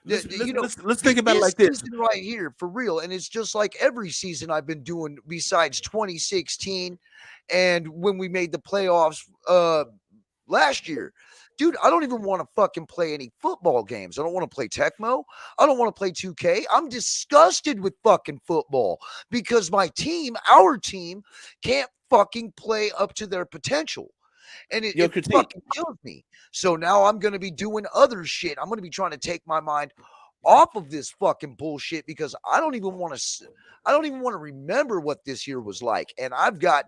let's think about it this like this. season right here, for real. And it's just like every season I've been doing besides 2016 and when we made the playoffs last year. Dude, I don't even want to fucking play any football games. I don't want to play Tecmo. I don't want to play 2K. I'm disgusted with fucking football because our team, can't fucking play up to their potential. And it fucking kills me. So now I'm going to be doing other shit. I'm going to be trying to take my mind off of this fucking bullshit because I don't even want to remember what this year was like. And I've got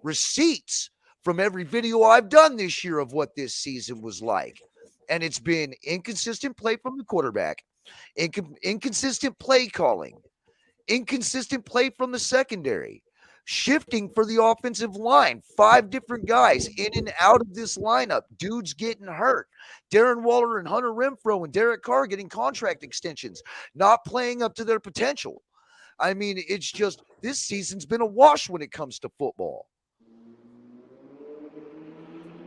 receipts from every video I've done this year of what this season was like. And it's been inconsistent play from the quarterback, inconsistent play calling, inconsistent play from the secondary, shifting for the offensive line, 5 different guys in and out of this lineup, dudes getting hurt, Darren Waller and Hunter Renfrow and Derek Carr getting contract extensions, not playing up to their potential. I mean, it's just this season's been a wash when it comes to football.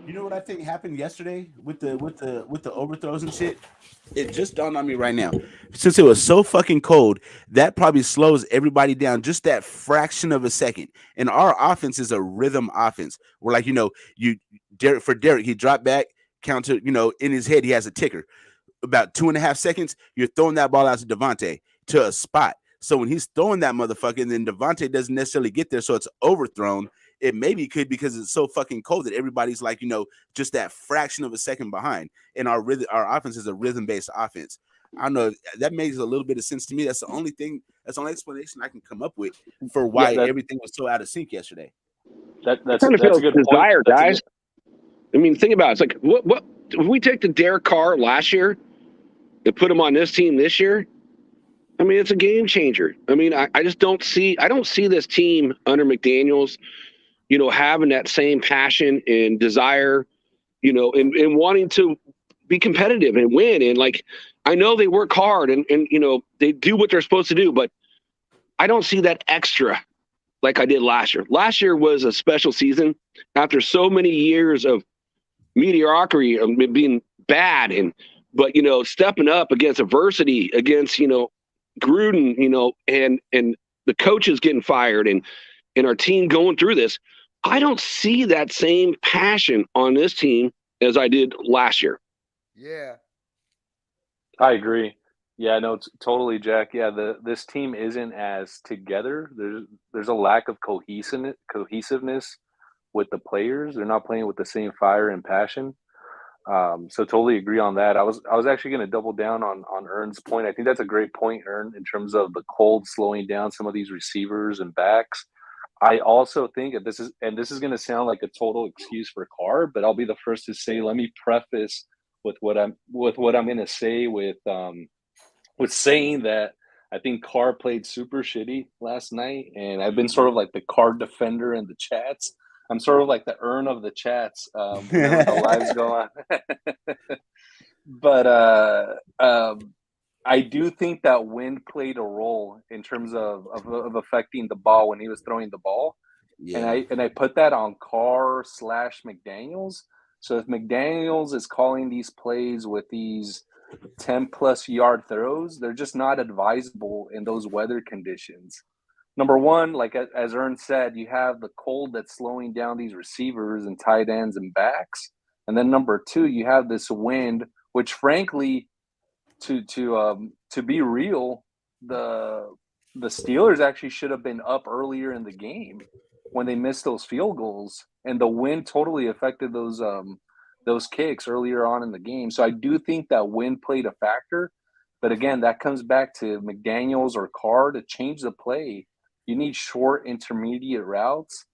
You know what I think happened yesterday with the overthrows and shit? It just dawned on me right now. Since it was so fucking cold, that probably slows everybody down just that fraction of a second. And our offense is a rhythm offense. We're like, Derek, he dropped back, counter, in his head, he has a ticker. About 2.5 seconds, you're throwing that ball out to Devontae to a spot. So when he's throwing that motherfucker, and then Devontae doesn't necessarily get there, so it's overthrown. It maybe could because it's so fucking cold that everybody's like, just that fraction of a second behind. And our offense is a rhythm-based offense. I don't know. That makes a little bit of sense to me. That's the only explanation I can come up with for why everything was so out of sync yesterday. That's a good desire, guys. I mean, think about it. It's like what if we take the Derek Carr last year and put him on this team this year? I mean, it's a game changer. I mean, I just don't see this team under McDaniels, having that same passion and desire, and wanting to be competitive and win. And like, I know they work hard and they do what they're supposed to do, but I don't see that extra like I did last year. Last year was a special season after so many years of mediocrity, of being bad, but stepping up against adversity, against Gruden, and the coaches getting fired and our team going through this. I don't see that same passion on this team as I did last year. Yeah. I agree. Yeah, no, totally, Jack. Yeah, this team isn't as together. There's a lack of cohesiveness with the players. They're not playing with the same fire and passion. So totally agree on that. I was actually going to double down on Ern's point. I think that's a great point, Ern, in terms of the cold slowing down some of these receivers and backs. I also think that this is going to sound like a total excuse for Carr, but I'll be the first to say, let me preface with what I'm going to say with saying that I think Carr played super shitty last night, and I've been sort of like the Carr defender in the chats. I'm sort of like the Ern of the chats whenever the lives go on. But I do think that wind played a role in terms of affecting the ball when he was throwing the ball. Yeah. And I put that on Carr / McDaniels. So if McDaniels is calling these plays with these 10-plus yard throws, they're just not advisable in those weather conditions. Number one, like as Ern said, you have the cold that's slowing down these receivers and tight ends and backs. And then number two, you have this wind, which frankly, to be real, the Steelers actually should have been up earlier in the game when they missed those field goals, and the wind totally affected those kicks earlier on in the game. So I do think that wind played a factor. But again, that comes back to McDaniels or Carr to change the play. You need short intermediate routes,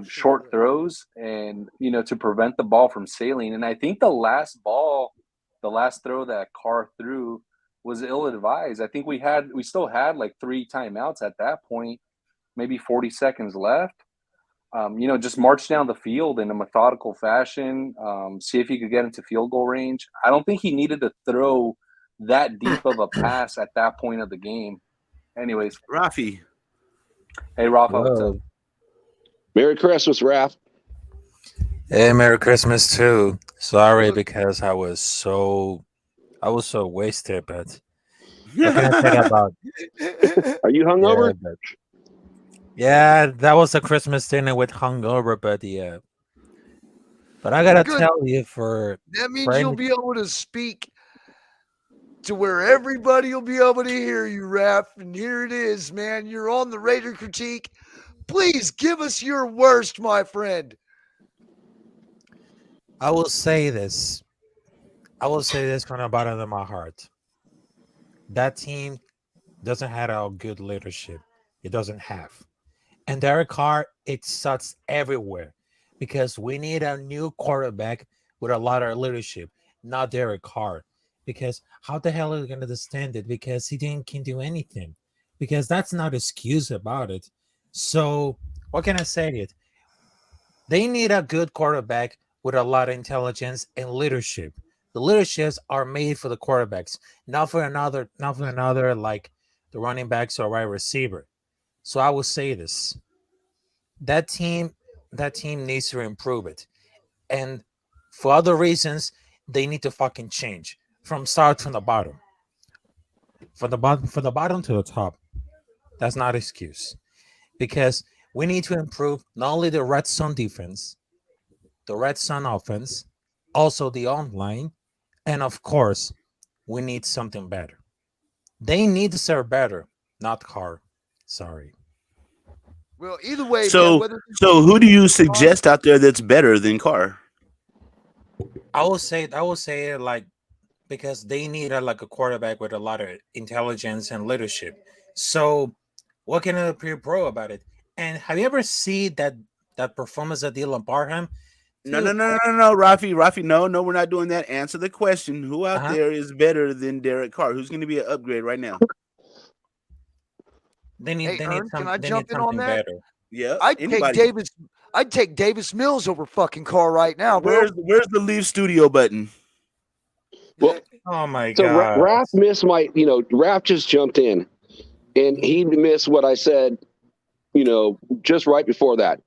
short throws, and to prevent the ball from sailing. And I think the last throw that Carr threw was ill-advised. I think we still had like 3 timeouts at that point, maybe 40 seconds left. Just march down the field in a methodical fashion. See if he could get into field goal range. I don't think he needed to throw that deep of a pass at that point of the game. Anyways, Rafi. Hey, Rafa, what's up? Merry Christmas, Raph. Hey, Merry Christmas too. Sorry because I was so wasted, but what can I say about? Are you hungover? Yeah, that was a Christmas dinner with hungover, but yeah. But I gotta tell you, that means you'll be able to speak to where everybody will be able to hear you, Raph. And here it is, man. You're on the Raider Critique. Please give us your worst, my friend. I will say this. From the bottom of my heart. That team doesn't have a good leadership. It doesn't have. And Derek Carr, it sucks everywhere because we need a new quarterback with a lot of leadership, not Derek Carr. Because how the hell are we going to stand it? Because he can do anything. Because that's not an excuse about it. So what can I say to it? They need a good quarterback with a lot of intelligence and leadership. The leaderships are made for the quarterbacks, not for another like the running backs or wide receiver. So I will say this. That team needs to improve it. And for other reasons, they need to fucking change from the bottom. From the bottom to the top. That's not an excuse. Because we need to improve not only the red zone defense, the red zone offense, also the online, and of course, we need something better. They need to serve better, not Carr. Sorry. Well, either way, So man, who do you suggest out there that's better than Carr? I will say it like because they need a quarterback with a lot of intelligence and leadership. So what can I be pro about it? And have you ever seen that performance of Dylan Parham? No, Rafi, no, we're not doing that. Answer the question. Who out there is better than Derek Carr? Who's going to be an upgrade right now? They need can I jump in on that? Better. Yeah, I'd take Davis Mills over fucking Carr right now, bro. Where's the leave studio button? Well, oh my so god. Raph missed Raph just jumped in and he missed what I said, just right before that.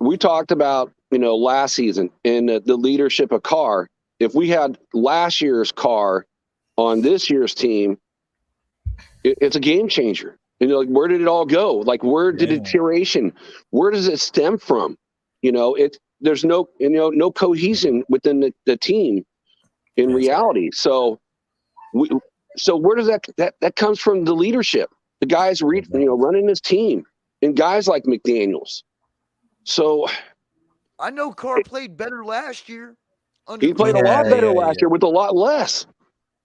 We talked about, last season and the leadership of Carr. If we had last year's Carr on this year's team, it's a game changer. Where did it all go? Like, where did deterioration? Where does it stem from? There's no, no cohesion within the team in reality. So where does that comes from? The leadership, the guys running this team, and guys like McDaniels. So I know Carr played better last year. He played a lot better last year with a lot less.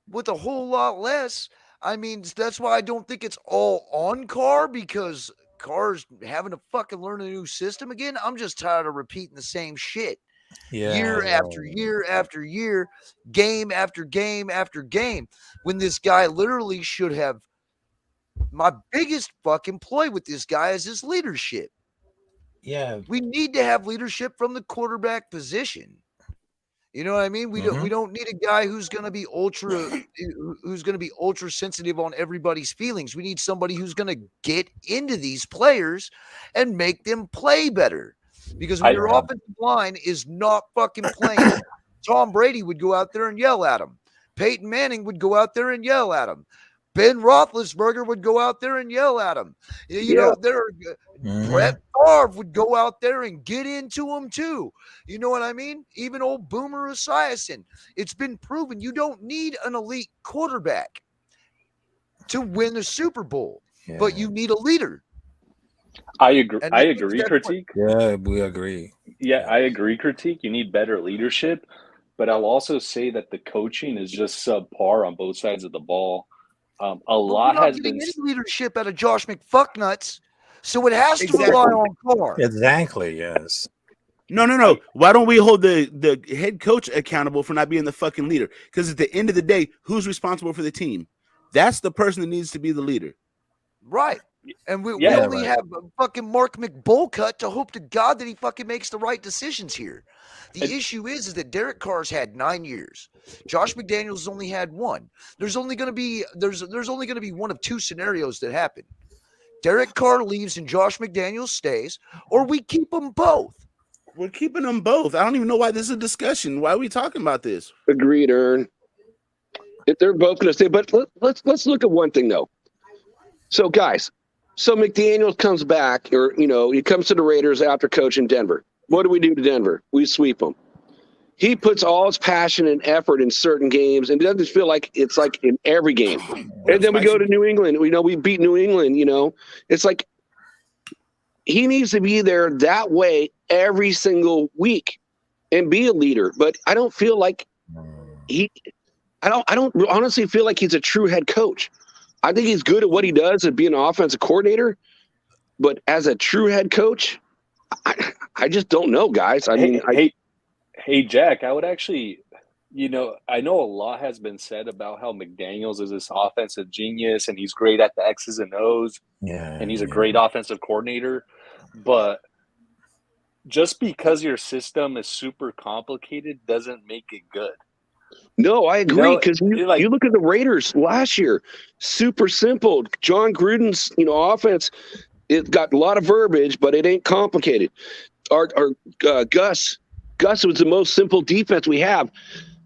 With a whole lot less. I mean, that's why I don't think it's all on Carr, because Carr's having to fucking learn a new system again. I'm just tired of repeating the same shit. Year after year after year, game after game after game, when this guy literally should have. My biggest fucking ploy with this guy is his leadership. Yeah. We need to have leadership from the quarterback position. You know what I mean? We don't need a guy who's going to be ultra sensitive on everybody's feelings. We need somebody who's going to get into these players and make them play better. Because when your offensive line is not fucking playing, Tom Brady would go out there and yell at him. Peyton Manning would go out there and yell at him. Ben Roethlisberger would go out there and yell at him. Brett Favre would go out there and get into him too. You know what I mean? Even old Boomer Esiason. It's been proven you don't need an elite quarterback to win the Super Bowl, but you need a leader. I agree, Critique. Yeah, we agree. Yeah, I agree, Critique. You need better leadership, but I'll also say that the coaching is just subpar on both sides of the ball. A lot has been any leadership out of Josh McFucknuts, so it has to rely on Carr. Exactly. Yes. No. Why don't we hold the head coach accountable for not being the fucking leader? Because at the end of the day, who's responsible for the team? That's the person that needs to be the leader. Right. And we Yeah, only have fucking Mark McBullcut to hope to God that he fucking makes the right decisions here. The issue is that Derek Carr's had 9 years. Josh McDaniels only had 1. There's only going to be one of 2 scenarios that happen. Derek Carr leaves and Josh McDaniels stays, or we keep them both. We're keeping them both. I don't even know why this is a discussion. Why are we talking about this? Agreed, Ern. If they're both going to stay, but let's look at one thing though. So guys, McDaniels comes back, or he comes to the Raiders after coaching Denver. What do we do to Denver? We sweep them. He puts all his passion and effort in certain games, and it doesn't feel like it's like in every game. And then we go to New England. We beat New England. It's like he needs to be there that way every single week and be a leader. But I don't feel like I don't honestly feel like he's a true head coach. I think he's good at what he does at being an offensive coordinator, but as a true head coach, I just don't know, guys. Hey, Jack, I would actually, I know a lot has been said about how McDaniels is this offensive genius and he's great at the X's and O's. Yeah. And he's a great offensive coordinator. But just because your system is super complicated doesn't make it good. No, I agree, because you look at the Raiders last year, super simple. John Gruden's offense, it got a lot of verbiage, but it ain't complicated. Our Gus was the most simple defense we have.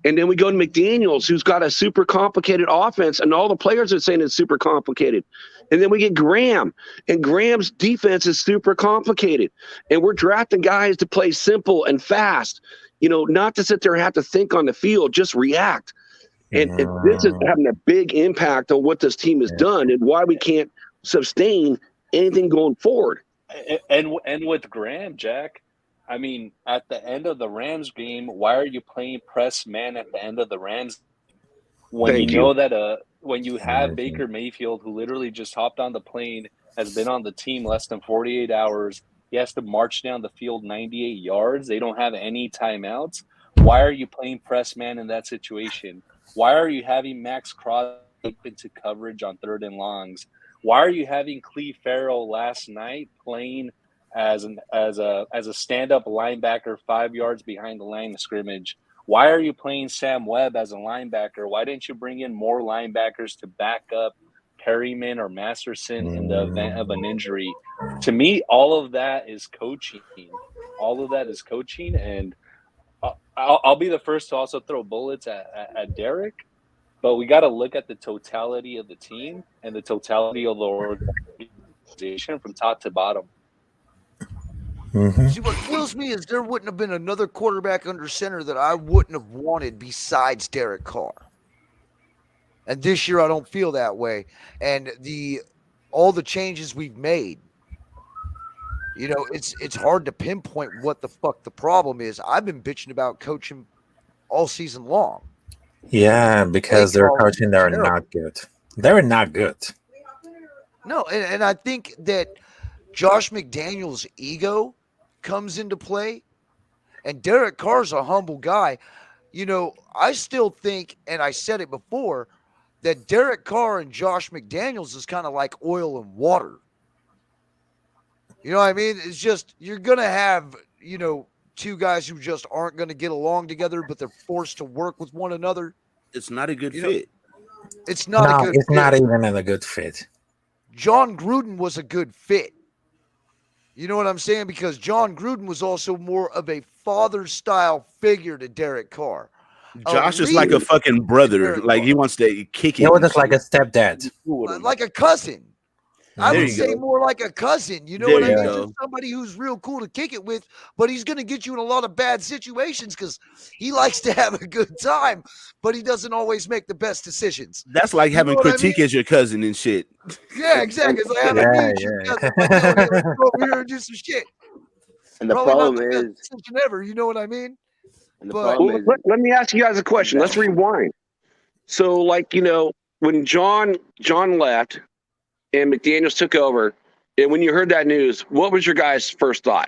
And then we go to McDaniels, who's got a super complicated offense, and all the players are saying it's super complicated. And then we get Graham, and Graham's defense is super complicated. And we're drafting guys to play simple and fast, not to sit there and have to think on the field, just react. And this is having a big impact on what this team has done and why we can't sustain anything going forward. And with Graham, Jack, I mean, at the end of the Rams game, why are you playing press man at the end of the Rams when when you have Baker Mayfield, who literally just hopped on the plane, has been on the team less than 48 hours, he has to march down the field 98 yards. They don't have any timeouts. Why are you playing press man in that situation? Why are you having Max Crosby into coverage on 3rd and longs? Why are you having Cleve Farrell last night playing as a stand-up linebacker 5 yards behind the line of scrimmage? Why are you playing Sam Webb as a linebacker? Why didn't you bring in more linebackers to back up Perryman or Masterson in the event of an injury? To me, all of that is coaching. And I'll be the first to also throw bullets at Derek, but we got to look at the totality of the team and the totality of the organization from top to bottom. See, what kills me is there wouldn't have been another quarterback under center that I wouldn't have wanted besides Derek Carr. And this year I don't feel that way. And all the changes we've made, it's hard to pinpoint what the fuck the problem is. I've been bitching about coaching all season long. Yeah, because they're coaching, they're not good. They're not good. No, and I think that Josh McDaniels' ego comes into play, and Derek Carr's a humble guy. I still think, and I said it before, that Derek Carr and Josh McDaniels is kind of like oil and water. You know what I mean? It's just, you're going to have, 2 guys who just aren't going to get along together, but they're forced to work with one another. It's not a good fit. It's not a good fit. It's not even a good fit. John Gruden was a good fit. You know what I'm saying? Because John Gruden was also more of a father-style figure to Derek Carr. Josh is like a fucking brother. Like, he wants to kick it. He was just like a stepdad. Like a cousin. I would say more like a cousin. You know what I mean? Just somebody who's real cool to kick it with, but he's going to get you in a lot of bad situations because he likes to have a good time, but he doesn't always make the best decisions. That's like having critique as your cousin and shit. Yeah, exactly. It's like having me as your cousin. Like, let's go over here and do some shit. And the Probably problem not the is, best decision ever. You know what I mean? And the problem is, let me ask you guys a question. Let's rewind. So, when John left and McDaniels took over, and when you heard that news, what was your guys' first thought?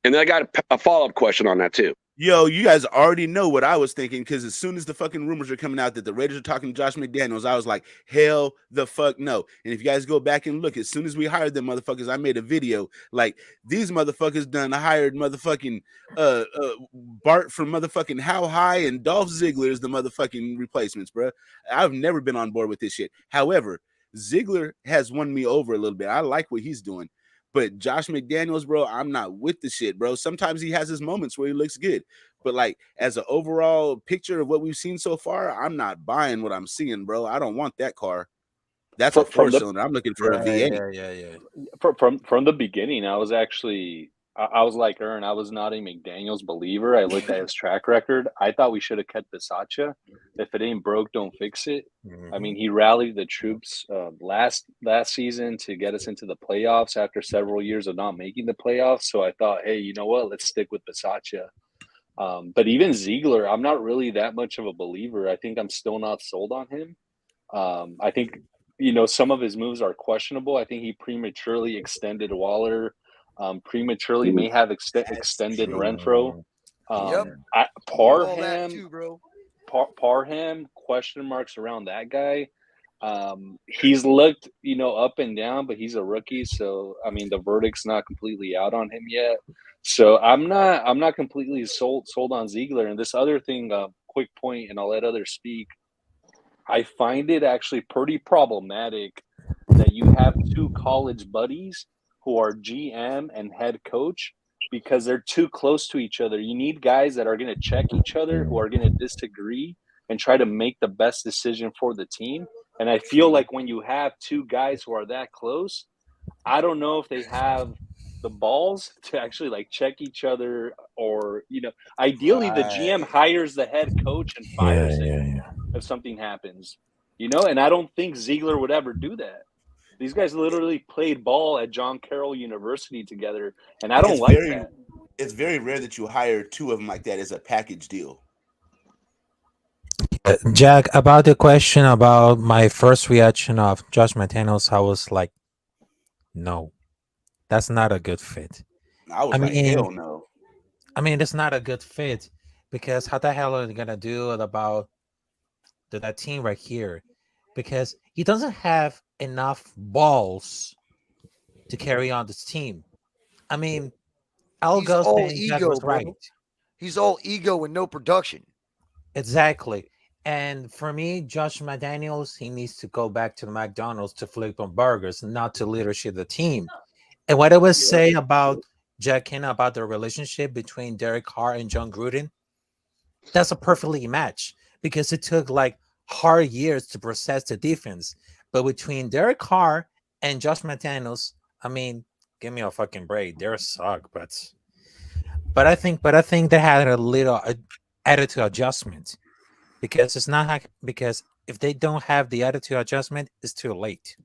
And then I got a follow-up question on that too. Yo, you guys already know what I was thinking, because as soon as the fucking rumors are coming out that the Raiders are talking to Josh McDaniels, I was like, hell the fuck no. And if you guys go back and look, as soon as we hired them motherfuckers, I made a video like, these motherfuckers done hired motherfucking Bart from motherfucking How High and Dolph Ziggler is the motherfucking replacements, bro. I've never been on board with this shit. However, Ziggler has won me over a little bit. I like what he's doing. But Josh McDaniels, bro, I'm not with the shit, bro. Sometimes he has his moments where he looks good. But like as an overall picture of what we've seen so far, I'm not buying what I'm seeing, bro. I don't want that car. That's a From the four-cylinder. I'm looking for a V8. Yeah. from the beginning, I was actually I was like Ern. I was not a McDaniels believer. I looked at his track record. I thought we should have kept Bisaccia. If it ain't broke, don't fix it. I mean, he rallied the troops last season to get us into the playoffs after several years of not making the playoffs. So I thought, hey, you know what? Let's stick with Bisaccia. But even Ziegler, I'm not really that much of a believer. I think I'm still not sold on him. I think, some of his moves are questionable. I think he prematurely extended Waller, prematurely may have extended true. Renfro. Yep. All that too, bro. Parham, question marks around that guy. He's looked, up and down, but he's a rookie, so I mean the verdict's not completely out on him yet. So I'm not completely sold on Ziegler. And this other thing, quick point, and I'll let others speak. I find it actually pretty problematic that you have two college buddies who are GM and head coach because they're too close to each other. You need guys that are going to check each other, who are going to disagree and try to make the best decision for the team. And I feel like when you have two guys who are that close, I don't know if they have the balls to actually like check each other, or ideally the GM hires the head coach and fires him if something happens, and I don't think Ziegler would ever do that. These guys literally played ball at John Carroll University together, and I don't like that. It's very rare that you hire two of them like that as a package deal. Jack, about the question about my first reaction of Josh McDaniels, I was like, no, that's not a good fit. I was like, hell no. I mean, it's not a good fit because how the hell are they gonna do it about that team right here? Because he doesn't have enough balls to carry on this team. I mean, I'll He's go all saying Jack ego, was bro. right. He's all ego and no production. Exactly. And for me, Josh McDaniels, he needs to go back to the McDonald's to flip on burgers, not to leadership the team. And what I was saying about Jack Hanna about the relationship between Derek Carr and John Gruden, that's a perfectly match because it took like hard years to process the defense. But between Derek Carr and Josh McDaniels, I mean, give me a fucking break. They're suck, but I think they had a little attitude adjustment because it's not because if they don't have the attitude adjustment, it's too late.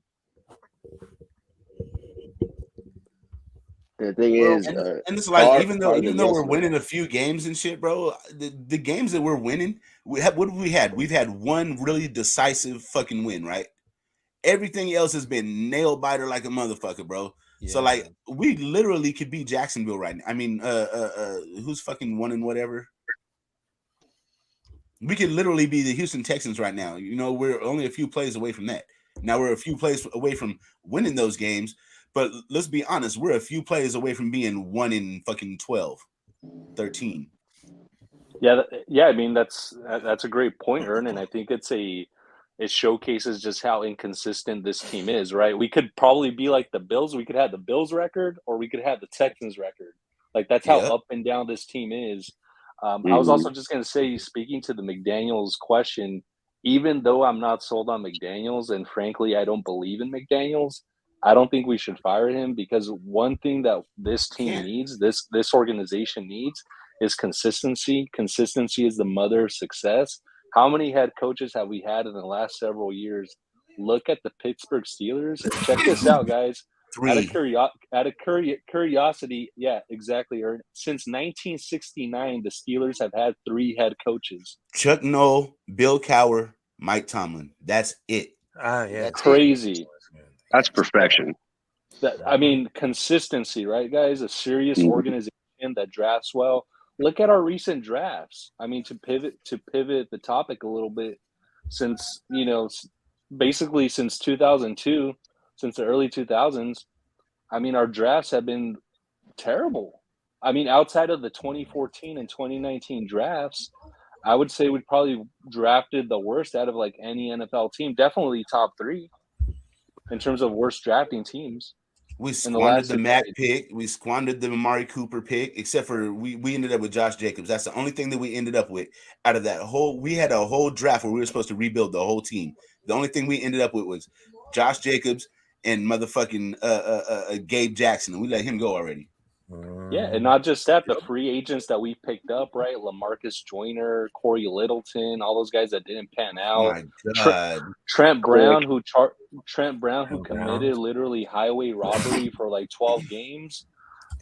The thing is, and it's like even though we're winning a few games and shit, bro, the games that we're winning, what have we had? We've had one really decisive fucking win, right? Everything else has been nail biter like a motherfucker, bro. Yeah. So like we literally could beat Jacksonville right now. I mean, who's fucking one and whatever? We could literally be the Houston Texans right now. We're only a few plays away from that. Now we're a few plays away from winning those games. But let's be honest, we're a few plays away from being 1 in fucking 12, 13. Yeah. I mean, that's a great point, Ern, and I think it showcases just how inconsistent this team is, right? We could probably be like the Bills. We could have the Bills record, or we could have the Texans record. Like that's how up and down this team is. I was also just going to say, speaking to the McDaniels question, even though I'm not sold on McDaniels, and frankly, I don't believe in McDaniels, I don't think we should fire him, because one thing that this team needs, this organization needs, is consistency. Consistency is the mother of success. How many head coaches have we had in the last several years? Look at the Pittsburgh Steelers. Check this out, guys. 3. Out of curiosity, yeah, exactly. Since 1969, the Steelers have had 3 head coaches: Chuck Noll, Bill Cowher, Mike Tomlin. That's it. Yeah, that's crazy. That's perfection. I mean, consistency, right, guys? A serious organization that drafts well. look at our recent drafts. I mean, to pivot the topic a little bit, since basically since 2002, since the early 2000s, I mean, our drafts have been terrible. I mean, outside of the 2014 and 2019 drafts, I would say we probably drafted the worst out of like any NFL team. Definitely top 3 in terms of worst drafting teams. We in the squandered last the Mac decade. pick. We squandered the Amari Cooper pick, except for we ended up with Josh Jacobs. That's the only thing that we ended up with out of that whole. We had a whole draft where we were supposed to rebuild the whole team. The only thing we ended up with was Josh Jacobs and motherfucking Gabe Jackson, and we let him go already. Yeah, and not just that, the free agents that we picked up, right? LaMarcus Joyner, Corey Littleton, all those guys that didn't pan Oh out. my God. Trent Brown, who Brown. committed literally highway robbery for like 12 games.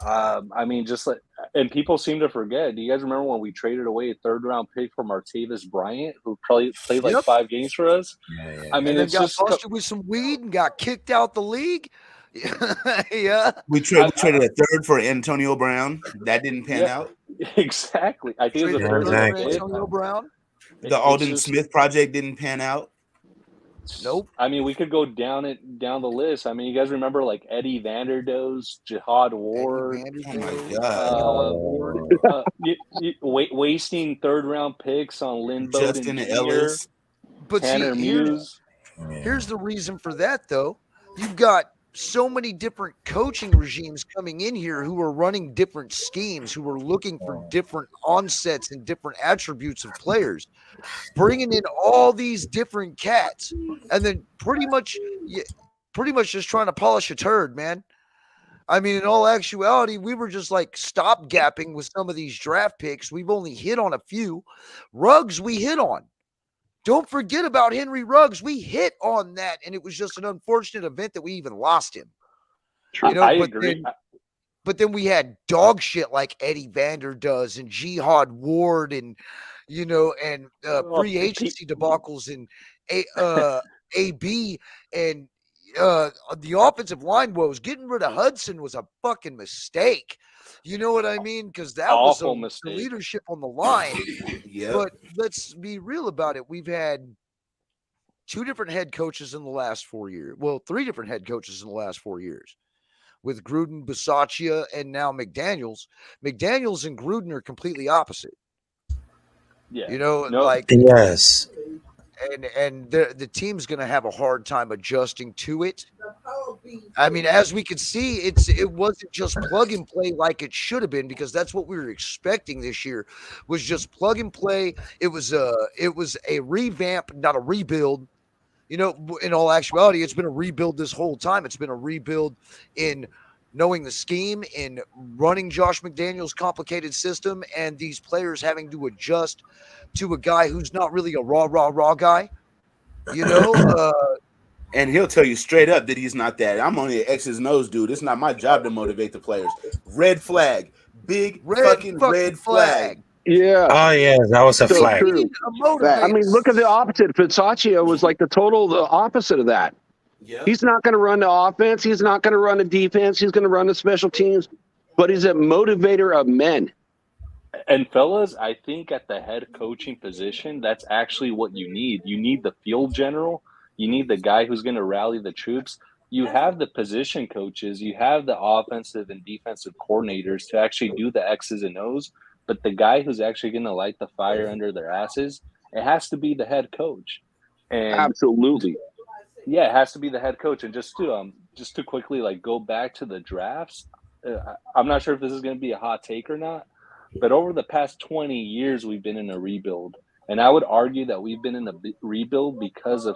I mean, just like, and people seem to forget. Do you guys remember when we traded away a 3rd-round pick for Martavis Bryant, who probably played like 5 games for us? Yeah. I mean, And then it's got just busted with some weed and got kicked out the league. Yeah. We traded a 3rd for Antonio Brown. That didn't pan out. exactly. I think it was Traded a a 3rd third round for pick. Antonio Brown. The Alden Smith project didn't pan out. Nope. I mean, we could go down the list. I mean, you guys remember like Eddie Vanderdoes, Jihad Ward, Oh my God. wasting 3rd-round picks on Lynn Bowden Justin Jr., Ellis. But Tanner see, Muse. here's the reason for that, though. You've got so many different coaching regimes coming in here who are running different schemes, who are looking for different onsets and different attributes of players, bringing in all these different cats, and then pretty much just trying to polish a turd, man. I mean, in all actuality, we were just like stopgapping with some of these draft picks. We've only hit on a few. Ruggs, we hit on. Don't forget about Henry Ruggs. We hit on that, and it was just an unfortunate event that we even lost him. True. I agree. But then we had dog shit like Eddie Vander does and Jihad Ward and free agency debacles and AB and the offensive line woes. Getting rid of Hudson was a fucking mistake. You know what I mean? Because that Awful was mistake. leadership on the line. Yep. But let's be real about it. We've had 2 different head coaches in the last 4 years. Well, 3 different head coaches in the last 4 years. With Gruden, Bisaccia, and now McDaniels. McDaniels and Gruden are completely opposite. Yeah. Yes. And the team's going to have a hard time adjusting to it. I mean, as we could see, it wasn't just plug and play like it should have been, because that's what we were expecting this year, was just plug and play. It was a revamp, not a rebuild. In all actuality, it's been a rebuild this whole time. It's been a rebuild in knowing the scheme, in running Josh McDaniels' complicated system, and these players having to adjust to a guy who's not really a raw guy. And he'll tell you straight up that he's not that. I'm only an X's and O's dude. It's not my job to motivate the players. Red flag. Big fucking red flag. Yeah. Oh, yeah, that was a So flag. true. I mean, look at the opposite. Fisaccia was like the opposite of that. Yep. He's not going to run the offense. He's not going to run the defense. He's going to run the special teams. But he's a motivator of men. And fellas, I think at the head coaching position, that's actually what you need. You need the field general. You need the guy who's going to rally the troops. You have the position coaches. You have the offensive and defensive coordinators to actually do the X's and O's. But the guy who's actually going to light the fire under their asses, it has to be the head coach. And absolutely. Yeah, it has to be the head coach. And just to quickly go back to the drafts, I'm not sure if this is going to be a hot take or not, but over the past 20 years, we've been in a rebuild. And I would argue that we've been in a rebuild because of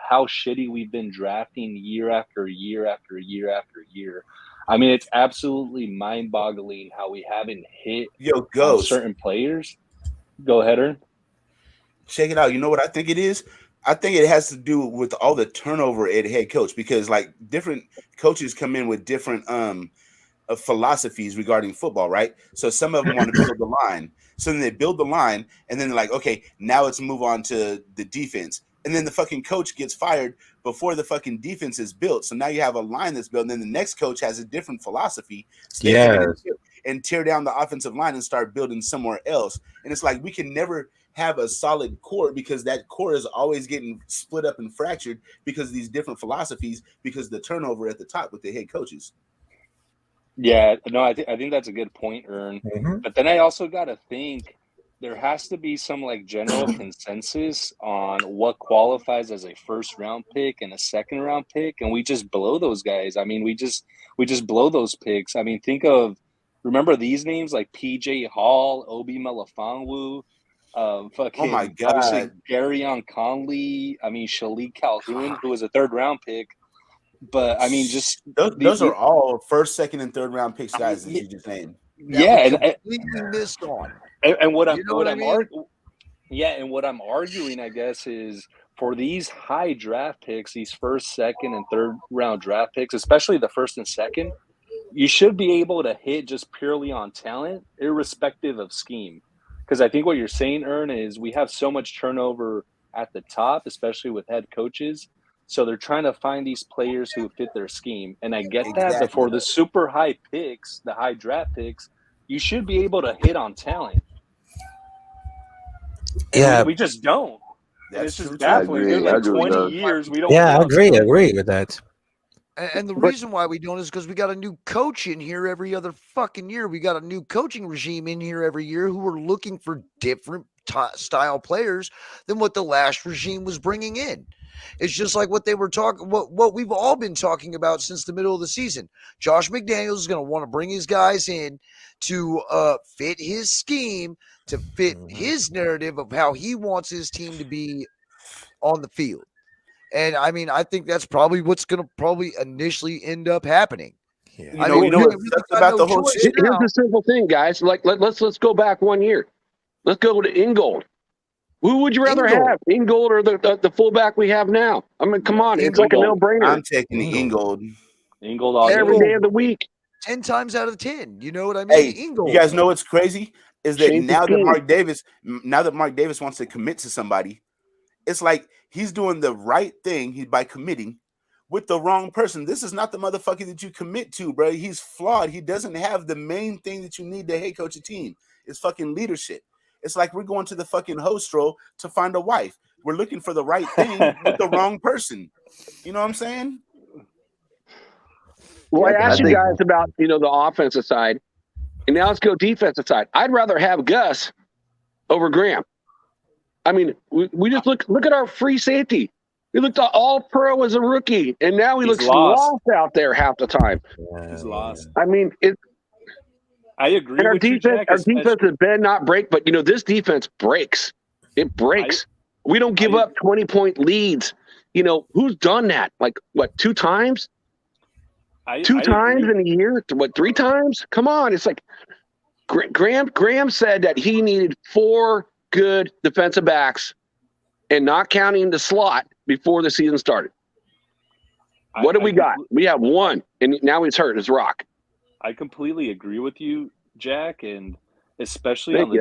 how shitty we've been drafting year after year after year after year. I mean, it's absolutely mind-boggling how we haven't hit on certain players. Go ahead, Ern. Check it out. You know what I think it is? I think it has to do with all the turnover at head coach, because different coaches come in with different philosophies regarding football, right? So some of them want to build the line. So then they build the line, and then they're like, okay, now let's move on to the defense. And then the fucking coach gets fired before the fucking defense is built. So now you have a line that's built, and then the next coach has a different philosophy. Yeah. and tear down the offensive line and start building somewhere else. And it's like we can never have a solid core because that core is always getting split up and fractured because of these different philosophies, because the turnover at the top with the head coaches. Yeah, no, I think that's a good point, Ern. Mm-hmm. But then I also got to think there has to be some like general consensus on what qualifies as a first round pick and a second round pick, and we just blow those guys. I mean, we just blow those picks. I mean, remember these names like PJ Hall, Obi Melifonwu, Oh my fucking God. Garyon Conley. I mean, Shalik Calhoun, who was a third round pick. But I mean, just those are all first, second, and third round picks, I mean, guys, that you just named. yeah, completely missed on. and what I'm You know what I mean? and what I'm arguing, I guess, is for these high draft picks, these first, second, and third round draft picks, especially the first and second, you should be able to hit just purely on talent, irrespective of scheme. Because I think what you're saying, Ern, is we have so much turnover at the top, especially with head coaches. So they're trying to find these players who fit their scheme. And I get that. But for the super high picks, the high draft picks, you should be able to hit on talent. And Yeah, we just don't. And it's just baffling. I agree. Like I agree with 20 that. years, we don't. yeah, I hit on agree. I talent. agree with that. And the reason why we don't is because we got a new coach in here every other fucking year. We got a new coaching regime in here every year who are looking for different style players than what the last regime was bringing in. It's just like what they were talking, what we've all been talking about since the middle of the season. Josh McDaniels is going to want to bring his guys in to fit his scheme, to fit his narrative of how he wants his team to be on the field. And I mean, I think that's probably what's going to probably initially end up happening. Yeah. You know what sucks about the whole shit? Here's the simple thing, guys. Like let's go back 1 year. Let's go to Ingold. Who would you rather have, Ingold or the fullback we have now? I mean, come on, it's like a no-brainer. I'm taking Ingold. Ingold every day of the week. 10 times out of 10. You know what I mean? Hey, Ingold. you guys know what's crazy is that Change the now that scheme. Mark Davis wants to commit to somebody, it's like he's doing the right thing by committing with the wrong person. This is not the motherfucker that you commit to, bro. He's flawed. He doesn't have the main thing that you need to head coach a team. It's fucking leadership. It's like we're going to the fucking host roll to find a wife. We're looking for the right thing with the wrong person. You know what I'm saying? Well, I asked you guys about, the offensive side, and now let's go defensive side. I'd rather have Gus over Graham. I mean, we just look at our free safety. He looked all pro as a rookie, and now he looks lost out there half the time. He's lost. I mean, I agree and our with defense, you, Jack, our defense has been not break, but this defense breaks. It breaks. We don't give up 20-point leads. Who's done that? Like what, 2 times? Two times in a year? What, 3 times? Come on. It's like Graham said that he needed 4 good defensive backs and not counting the slot before the season started. What do we got? We have 1, and now he's hurt. It's Rock. I completely agree with you, Jack, and especially on the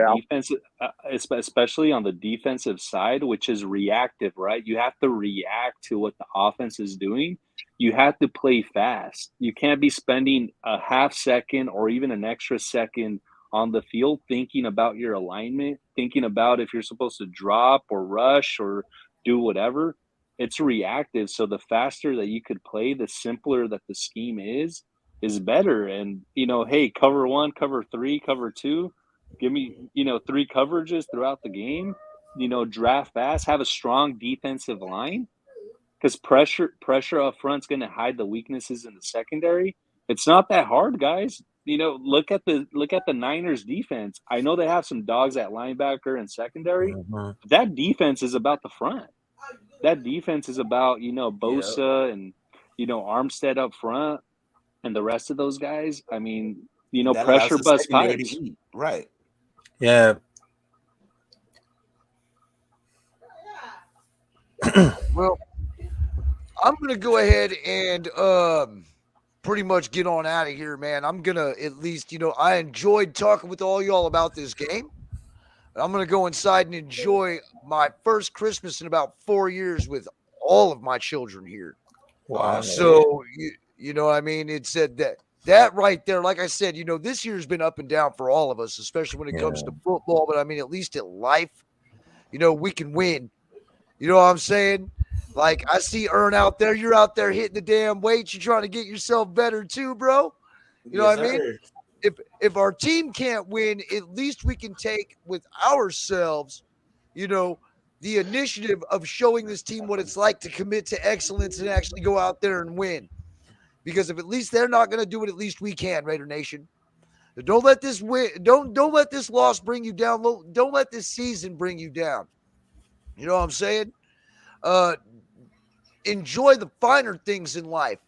defensive side, which is reactive, right? You have to react to what the offense is doing. You have to play fast. You can't be spending a half second or even an extra second on the field thinking about your alignment, thinking about if you're supposed to drop or rush or do whatever. It's reactive. So the faster that you could play, the simpler that the scheme is better. And, hey, cover 1, cover 3, cover 2, give me, 3 coverages throughout the game, draft fast, have a strong defensive line, because pressure up front is going to hide the weaknesses in the secondary. It's not that hard, guys. Look at the Niners defense. I know they have some dogs at linebacker and secondary. But that defense is about the front. That defense is about, Bosa and, Armstead up front and the rest of those guys. I mean, That pressure allows the bust secondary pipes. to eat. Right. Yeah. Well, I'm going to go ahead and pretty much get on out of here, man. I'm going to at least, I enjoyed talking with all y'all about this game. I'm going to go inside and enjoy my first Christmas in about 4 years with all of my children here. Wow. So, you know what I mean? It said that that right there, like I said, this year's been up and down for all of us, especially when it comes to football. But I mean, at least in life, we can win. You know what I'm saying? Like I see Ern out there. You're out there hitting the damn weights. You're trying to get yourself better too, bro. You know what I mean? If our team can't win, at least we can take with ourselves, the initiative of showing this team what it's like to commit to excellence and actually go out there and win. Because if at least they're not going to do it, at least we can, Raider Nation. Don't let this win. Don't let this loss bring you down. Don't let this season bring you down. You know what I'm saying? Enjoy the finer things in life,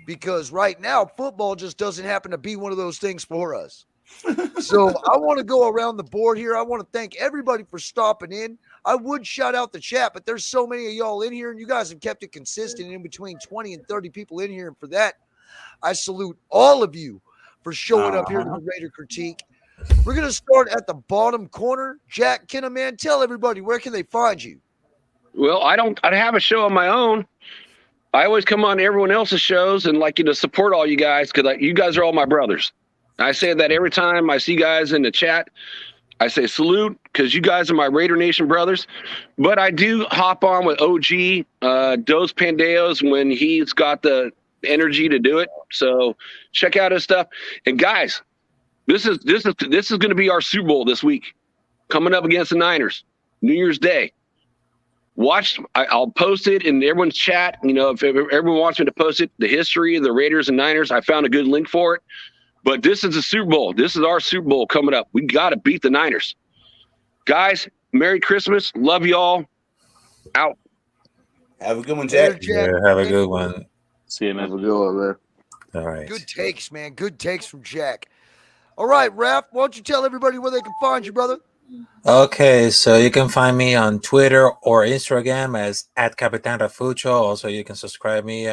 because right now football just doesn't happen to be one of those things for us. So I want to go around the board here. I want to thank everybody for stopping in. I would shout out the chat, but there's so many of y'all in here, and you guys have kept it consistent in between 20 and 30 people in here. And for that, I salute all of you for showing up here to the Raider Critique. We're going to start at the bottom corner. Jack Kenna, man, tell everybody, where can they find you? Well, I have a show on my own. I always come on everyone else's shows and support all you guys, because you guys are all my brothers. I say that every time I see guys in the chat. I say salute, because you guys are my Raider Nation brothers. But I do hop on with OG Dos Pandeos when he's got the energy to do it. So check out his stuff. And guys, this is going to be our Super Bowl this week, coming up against the Niners, New Year's Day. I'll post it in everyone's chat. If everyone wants me to post it, the history of the Raiders and Niners, I found a good link for it. But this is the Super Bowl. This is our Super Bowl coming up. We got to beat the Niners. Guys, Merry Christmas. Love y'all. Out. Have a good one, Jack. Yeah, have a good one. See you, man. Have a good one, man. All right. Good takes, man. Good takes from Jack. All right, Raph, why don't you tell everybody where they can find you, brother? Okay, so you can find me on Twitter or Instagram as @Capitan Rafucho. Also, you can subscribe me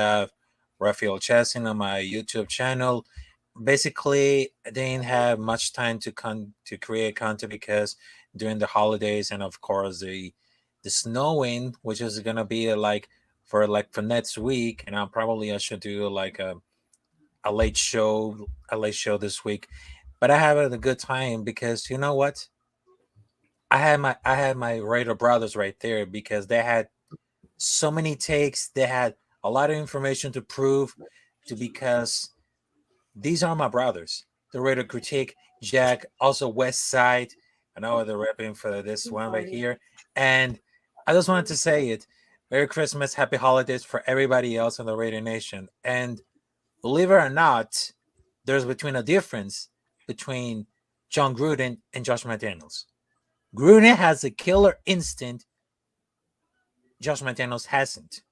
Rafael Chassin on my YouTube channel. Basically, I didn't have much time to create content because during the holidays and of course the snowing, which is gonna be for next week, and I should do a late show this week. But I have a good time because you know what? I had my Raider brothers right there because they had so many takes. They had a lot of information to prove because these are my brothers. The Raider Critique, Jack, also West Side. I know they're repping for this one right here. And I just wanted to say it. Merry Christmas, Happy Holidays for everybody else in the Raider Nation. And believe it or not, there's a difference between John Gruden and Josh McDaniels. Gruden has a killer instinct. Josh McDaniels hasn't.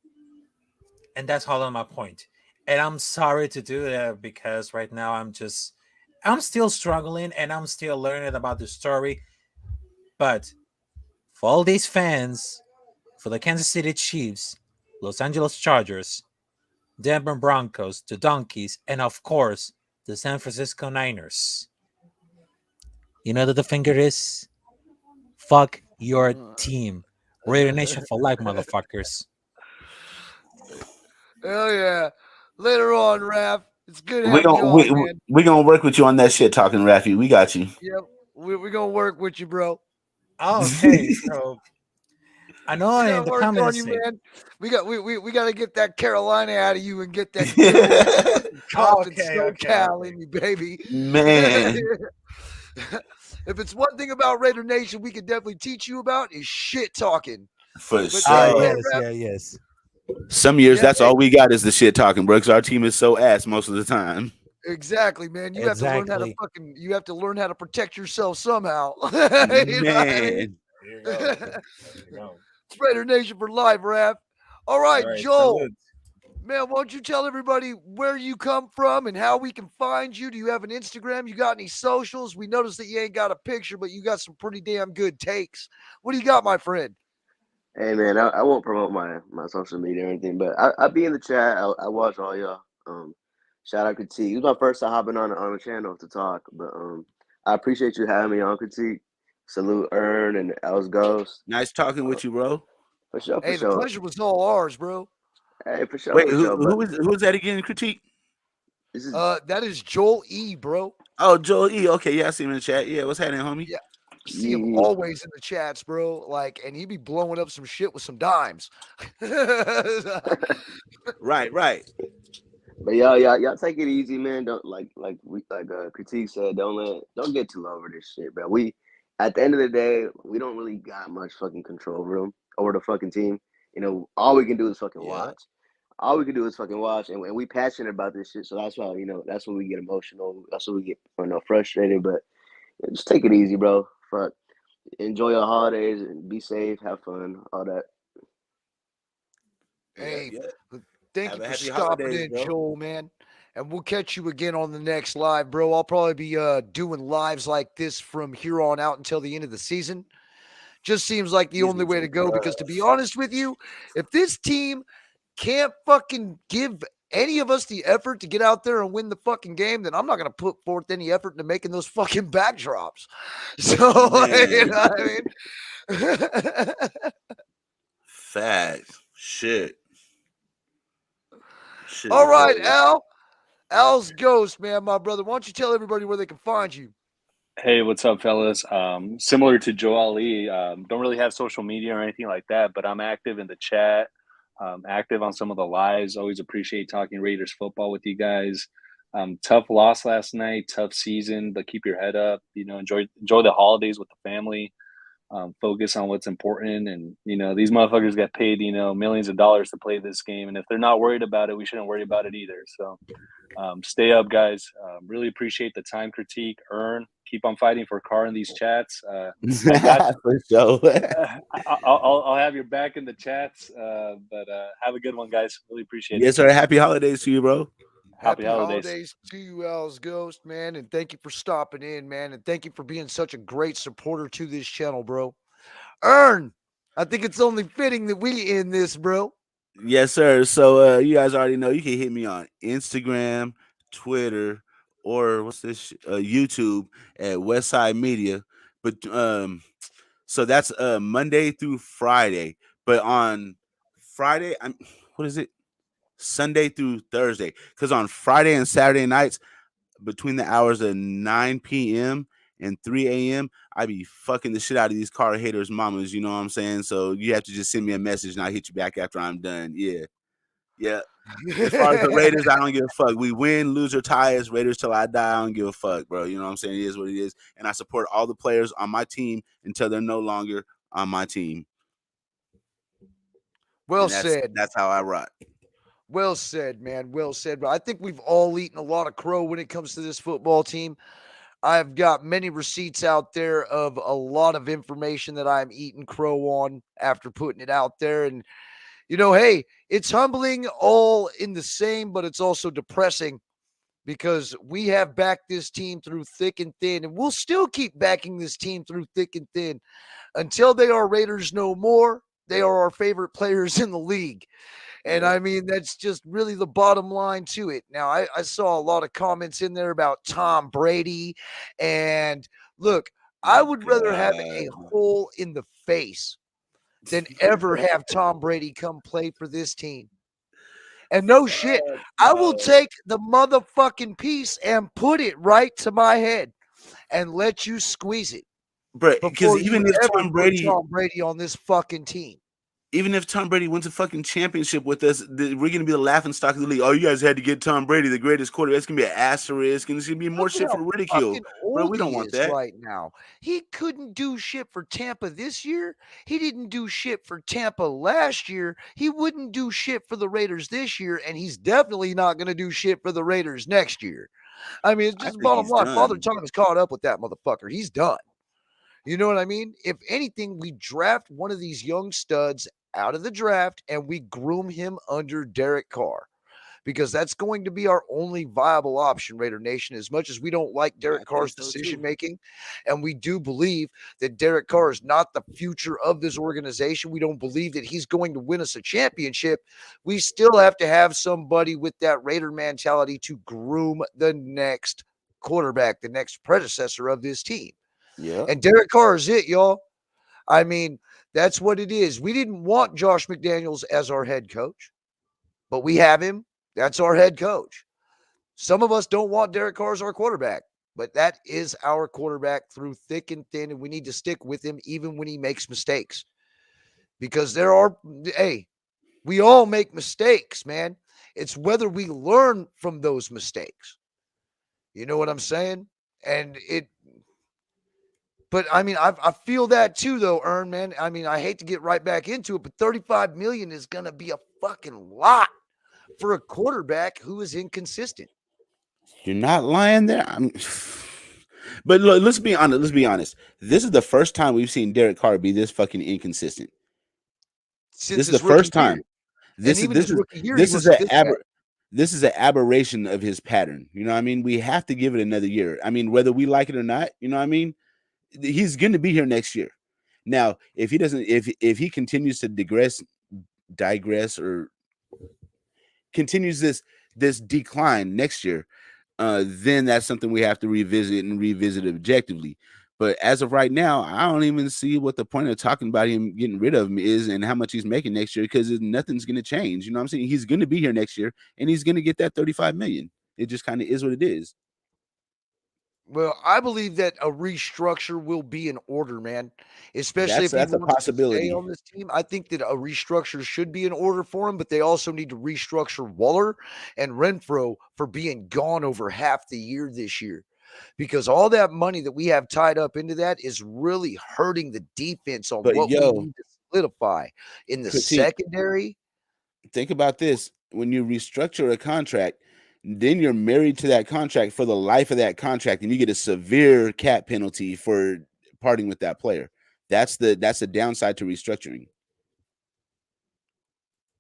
And that's all on my point. And I'm sorry to do that because right now I'm still struggling and I'm still learning about the story. But for all these fans, for the Kansas City Chiefs, Los Angeles Chargers, Denver Broncos, the Donkeys, and of course, the San Francisco Niners. You know what the finger is? Fuck your team. Raider Nation for life, motherfuckers. Hell yeah. Later on, Raph. It's good having you on, man. We're going to work with you on that shit talking, Rafi. We got you. Yep. We're going to work with you, bro. Oh, okay, so I know in the comments, man. We got to get that Carolina out of you and get that Compton SoCal in you, baby. Man. If it's one thing about Raider Nation we can definitely teach you about is shit talking. For sure. Yes. Some years that's all we got is the shit talking, bro, because our team is so ass most of the time. Exactly, man. You have to learn how to protect yourself somehow. Man. It's Raider Nation for life, Raph. All right, Joel. Salute. Man, why don't you tell everybody where you come from and how we can find you? Do you have an Instagram? You got any socials? We noticed that you ain't got a picture, but you got some pretty damn good takes. What do you got, my friend? Hey, man, I won't promote my social media or anything, but I'll be in the chat. I watch all y'all. Shout out Critique. It was my first time hopping on the channel to talk, but I appreciate you having me on Critique. Salute Ern and Els Ghost. Nice talking with you, bro. For sure. The pleasure was all ours, bro. Hey, for sure. Wait, who was that again? Critique? This is That is Joel E, bro. Oh, Joel E. Okay, yeah, I see him in the chat. Yeah, what's happening, homie? Yeah. See him yeah. always in the chats, bro. Like, and he be blowing up some shit with some dimes. Right. But y'all take it easy, man. Don't critique said, don't get too over this shit, bro. We at the end of the day, we don't really got much fucking control over the fucking team. You know, all we can do is fucking Yeah. watch. All we can do is fucking watch, and we passionate about this shit. So that's why that's when we get emotional. That's when we get frustrated. But just take it easy, bro. Fuck, enjoy your holidays and be safe, have fun, all that. Hey, Yeah. thank Have you a for happy stopping holidays, in, bro. Joel, man. And we'll catch you again on the next live, bro. I'll probably be doing lives like this from here on out until the end of the season. Just seems like the only way to go because, to be honest with you, if this team can't fucking give any of us the effort to get out there and win the fucking game, then I'm not going to put forth any effort into making those fucking backdrops. So, you Man. know what I mean? Facts. Shit. Shit All is right, crazy. Al. Al's Ghost, man, my brother. Why don't you tell everybody where they can find you? Hey, what's up, fellas? Similar to Joe Ali, don't really have social media or anything like that, but I'm active in the chat, active on some of the lives. Always appreciate talking Raiders football with you guys. Tough loss last night, tough season, but keep your head up. You know, enjoy the holidays with the family. Focus on what's important, and these motherfuckers get paid millions of dollars to play this game, and if they're not worried about it, we shouldn't worry about it either. So. Stay up, guys. Really appreciate the time critique. Keep on fighting for Carr in these chats. I got. For sure. I'll have your back in the chats. But have a good one, guys. Really appreciate it. Yes, sir. Happy holidays to you, bro. Happy holidays to you, Al's Ghost, man. And thank you for stopping in, man. And thank you for being such a great supporter to this channel, bro. I think it's only fitting that we end this, bro. Yes, sir. So you guys already know you can hit me on Instagram, Twitter, or what's this? YouTube at Westside Media. But so that's Monday through Friday. But on Friday, what is it? Sunday through Thursday. Because on Friday and Saturday nights, between the hours of 9 p.m. and 3 a.m., I be fucking the shit out of these car haters' mamas. You know what I'm saying? So you have to just send me a message and I'll hit you back after I'm done. Yeah. Yeah. As far as the Raiders, I don't give a fuck. We win, lose, or tie as Raiders till I die. I don't give a fuck, bro. You know what I'm saying? It is what it is. And I support all the players on my team until they're no longer on my team. Well And said. That's how I rock. Well said, man. Well said. But I think we've all eaten a lot of crow when it comes to this football team. I've got many receipts out there of a lot of information that I'm eating crow on after putting it out there. And, hey, it's humbling all in the same, but it's also depressing because we have backed this team through thick and thin, and we'll still keep backing this team through thick and thin until they are Raiders no more. They are our favorite players in the league. And I mean, that's just really the bottom line to it. Now, I saw a lot of comments in there about Tom Brady. And look, I would rather have a hole in the face than ever have Tom Brady come play for this team. And no shit, I will take the motherfucking piece and put it right to my head and let you squeeze it. Bro, because Before you ever put Tom Brady on this fucking team. Even if Tom Brady wins a fucking championship with us, we're going to be the laughing stock of the league. Oh, you guys had to get Tom Brady, the greatest quarterback. It's going to be an asterisk, and it's going to be more shit for ridicule. Bro, we don't want that. Right now. He couldn't do shit for Tampa this year. He didn't do shit for Tampa last year. He wouldn't do shit for the Raiders this year, and he's definitely not going to do shit for the Raiders next year. I mean, it's just bottom line. Father Time is caught up with that motherfucker. He's done. You know what I mean? If anything, we draft one of these young studs out of the draft and we groom him under Derek Carr because that's going to be our only viable option, Raider Nation. As much as we don't like Derek Carr's decision making, and we do believe that Derek Carr is not the future of this organization, we don't believe that he's going to win us a championship. We still have to have somebody with that Raider mentality to groom the next quarterback, the next predecessor of this team. Yeah. And Derek Carr is it, y'all. I mean, that's what it is. We didn't want Josh McDaniels as our head coach, but we have him. That's our head coach. Some of us don't want Derek Carr as our quarterback, but that is our quarterback through thick and thin, and we need to stick with him even when he makes mistakes. Because hey, we all make mistakes, man. It's whether we learn from those mistakes. You know what I'm saying? But I mean, I feel that too, though, Ern, man. I mean, I hate to get right back into it, but 35 million is going to be a fucking lot for a quarterback who is inconsistent. You're not lying there. But look, let's be honest. Let's be honest. This is the first time we've seen Derek Carr be this fucking inconsistent. Since This is his the rookie first time. year. This And is even this his is rookie year, he this is wasn't an this bad. this is an aberration of his pattern. You know what I mean? We have to give it another year. I mean, whether we like it or not, you know what I mean? He's going to be here next year. Now, if he doesn't, if he continues to digress, or continues this decline next year, then that's something we have to revisit objectively. But as of right now, I don't even see what the point of talking about him getting rid of him is and how much he's making next year, because nothing's going to change. You know what I'm saying? He's going to be here next year and he's going to get that 35 million. It just kind of is what it is. Well, I believe that a restructure will be in order, man. Especially if he That's a wants to stay possibility. on this team. I think that a restructure should be in order for him, but they also need to restructure Waller and Renfro for being gone over half the year this year. Because all that money that we have tied up into that is really hurting the defense on But what we yo, need to solidify in the critique. secondary. Think about this. When you restructure a contract, then you're married to that contract for the life of that contract, and you get a severe cap penalty for parting with that player. That's the downside to restructuring.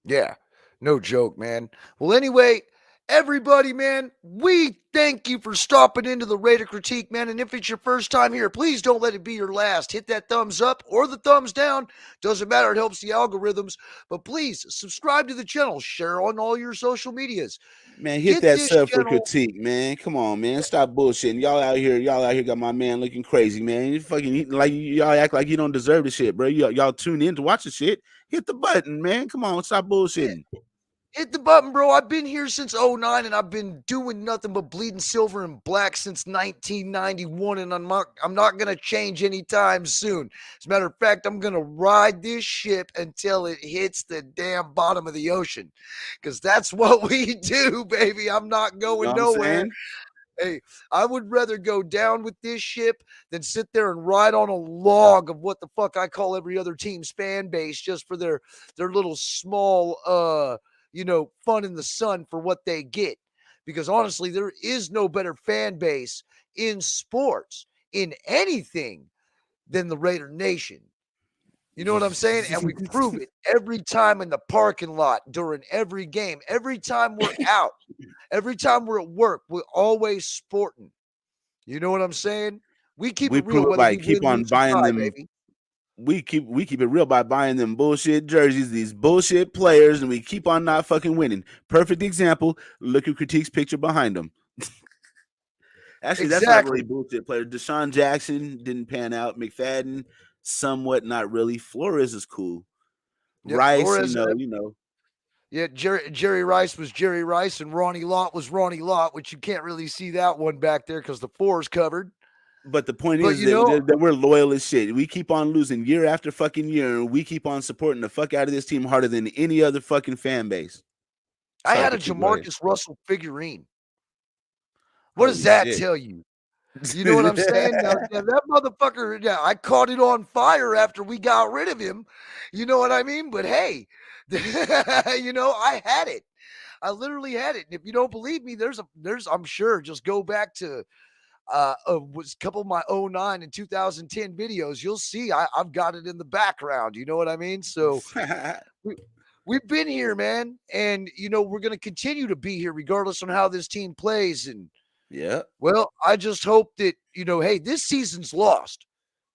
Yeah, no joke, man. Well, anyway, everybody, man, we thank you for stopping into the Raider Critique, man. And if it's your first time here, please don't let it be your last. Hit that thumbs up or the thumbs down. Doesn't matter. It helps the algorithms. But please subscribe to the channel. Share on all your social medias. Man, hit Get that this sub for channel. critique, man. Come on, man. Stop bullshitting. Y'all out here got my man looking crazy, man. You fucking like y'all act like you don't deserve the shit, bro. Y'all tune in to watch the shit. Hit the button, man. Come on, stop bullshitting. Hit the button, bro. I've been here since 09 and I've been doing nothing but bleeding silver and black since 1991, and I'm not going to change anytime soon. As a matter of fact, I'm going to ride this ship until it hits the damn bottom of the ocean, because that's what we do, baby. I'm not going You know what I'm nowhere. saying? Hey, I would rather go down with this ship than sit there and ride on a log of what the fuck I call every other team's fan base just for their little small fun in the sun for what they get. Because honestly, there is no better fan base in sports, in anything, than the Raider Nation. You know what I'm saying? And we prove it every time in the parking lot, during every game, every time we're out, every time we're at work, we're always sporting. You know what I'm saying? We keep We it real prove it whether by we keep win, on lose, or buying tie, them. baby. We keep it real by buying them bullshit jerseys, these bullshit players, and we keep on not fucking winning. Perfect example. Look at Critique's picture behind him. Actually, that's not really Exactly. bullshit players. Deshaun Jackson didn't pan out. McFadden, somewhat, not really. Flores is cool. Yep, Rice, Flores. you know. Yeah, Jerry Rice was Jerry Rice, and Ronnie Lott was Ronnie Lott, which you can't really see that one back there because the four's covered. But the point But is that we're loyal as shit. We keep on losing year after fucking year, and we keep on supporting the fuck out of this team harder than any other fucking fan base. I Sorry, had a Critique, go ahead. Jamarcus Russell figurine. What does Holy that shit. tell you? You know what I'm saying? Now, that motherfucker, I caught it on fire after we got rid of him. You know what I mean? But hey, I had it. I literally had it. And if you don't believe me, I'm sure, just go back to was a couple of my 09 and 2010 videos. You'll see I've got it in the background. You know what I mean? So we've been here, man. And, we're going to continue to be here regardless on how this team plays. And, yeah. well, I just hope that, hey, this season's lost.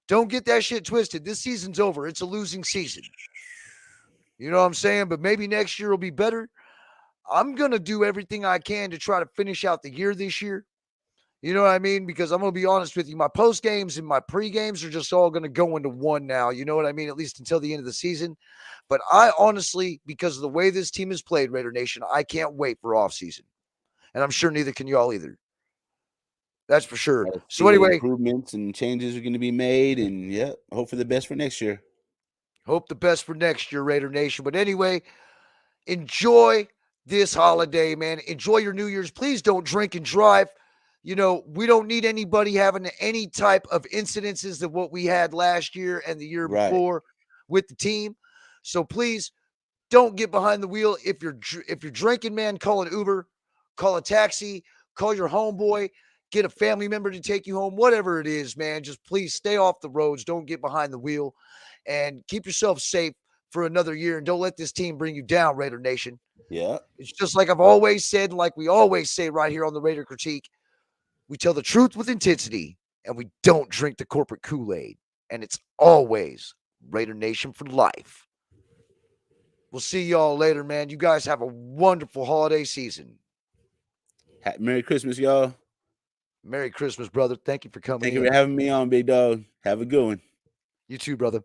Don't get that shit twisted. This season's over. It's a losing season. You know what I'm saying? But maybe next year will be better. I'm going to do everything I can to try to finish out the year this year. You know what I mean? Because I'm going to be honest with you. My post games and my pre games are just all going to go into one now. You know what I mean? At least until the end of the season. But I honestly, because of the way this team has played, Raider Nation, I can't wait for off season. and I'm sure neither can y'all either. That's for sure. Gotta see So what anyway, that's for sure. gotta see So what anyway, improvements and changes are going to be made, and yeah, hope for the best for next year. hope the best for next year, Raider Nation. But anyway, enjoy this holiday, man. Enjoy your New Year's. Please don't drink and drive. You know, we don't need anybody having any type of incidences of what we had last year and the year Right. before with the team. So please don't get behind the wheel. If you're drinking, man, call an Uber, call a taxi, call your homeboy, get a family member to take you home, whatever it is, man. Just please stay off the roads. Don't get behind the wheel and keep yourself safe for another year. And don't let this team bring you down, Raider Nation. Yeah. It's just like I've always said, like we always say right here on the Raider Critique, we tell the truth with intensity and we don't drink the corporate Kool-Aid. And it's always Raider Nation for life. We'll see y'all later, man. You guys have a wonderful holiday season. Merry Christmas, y'all. Merry Christmas, brother. Thank you for coming Thank you in. for having me on, big dog. Have a good one. You too, brother.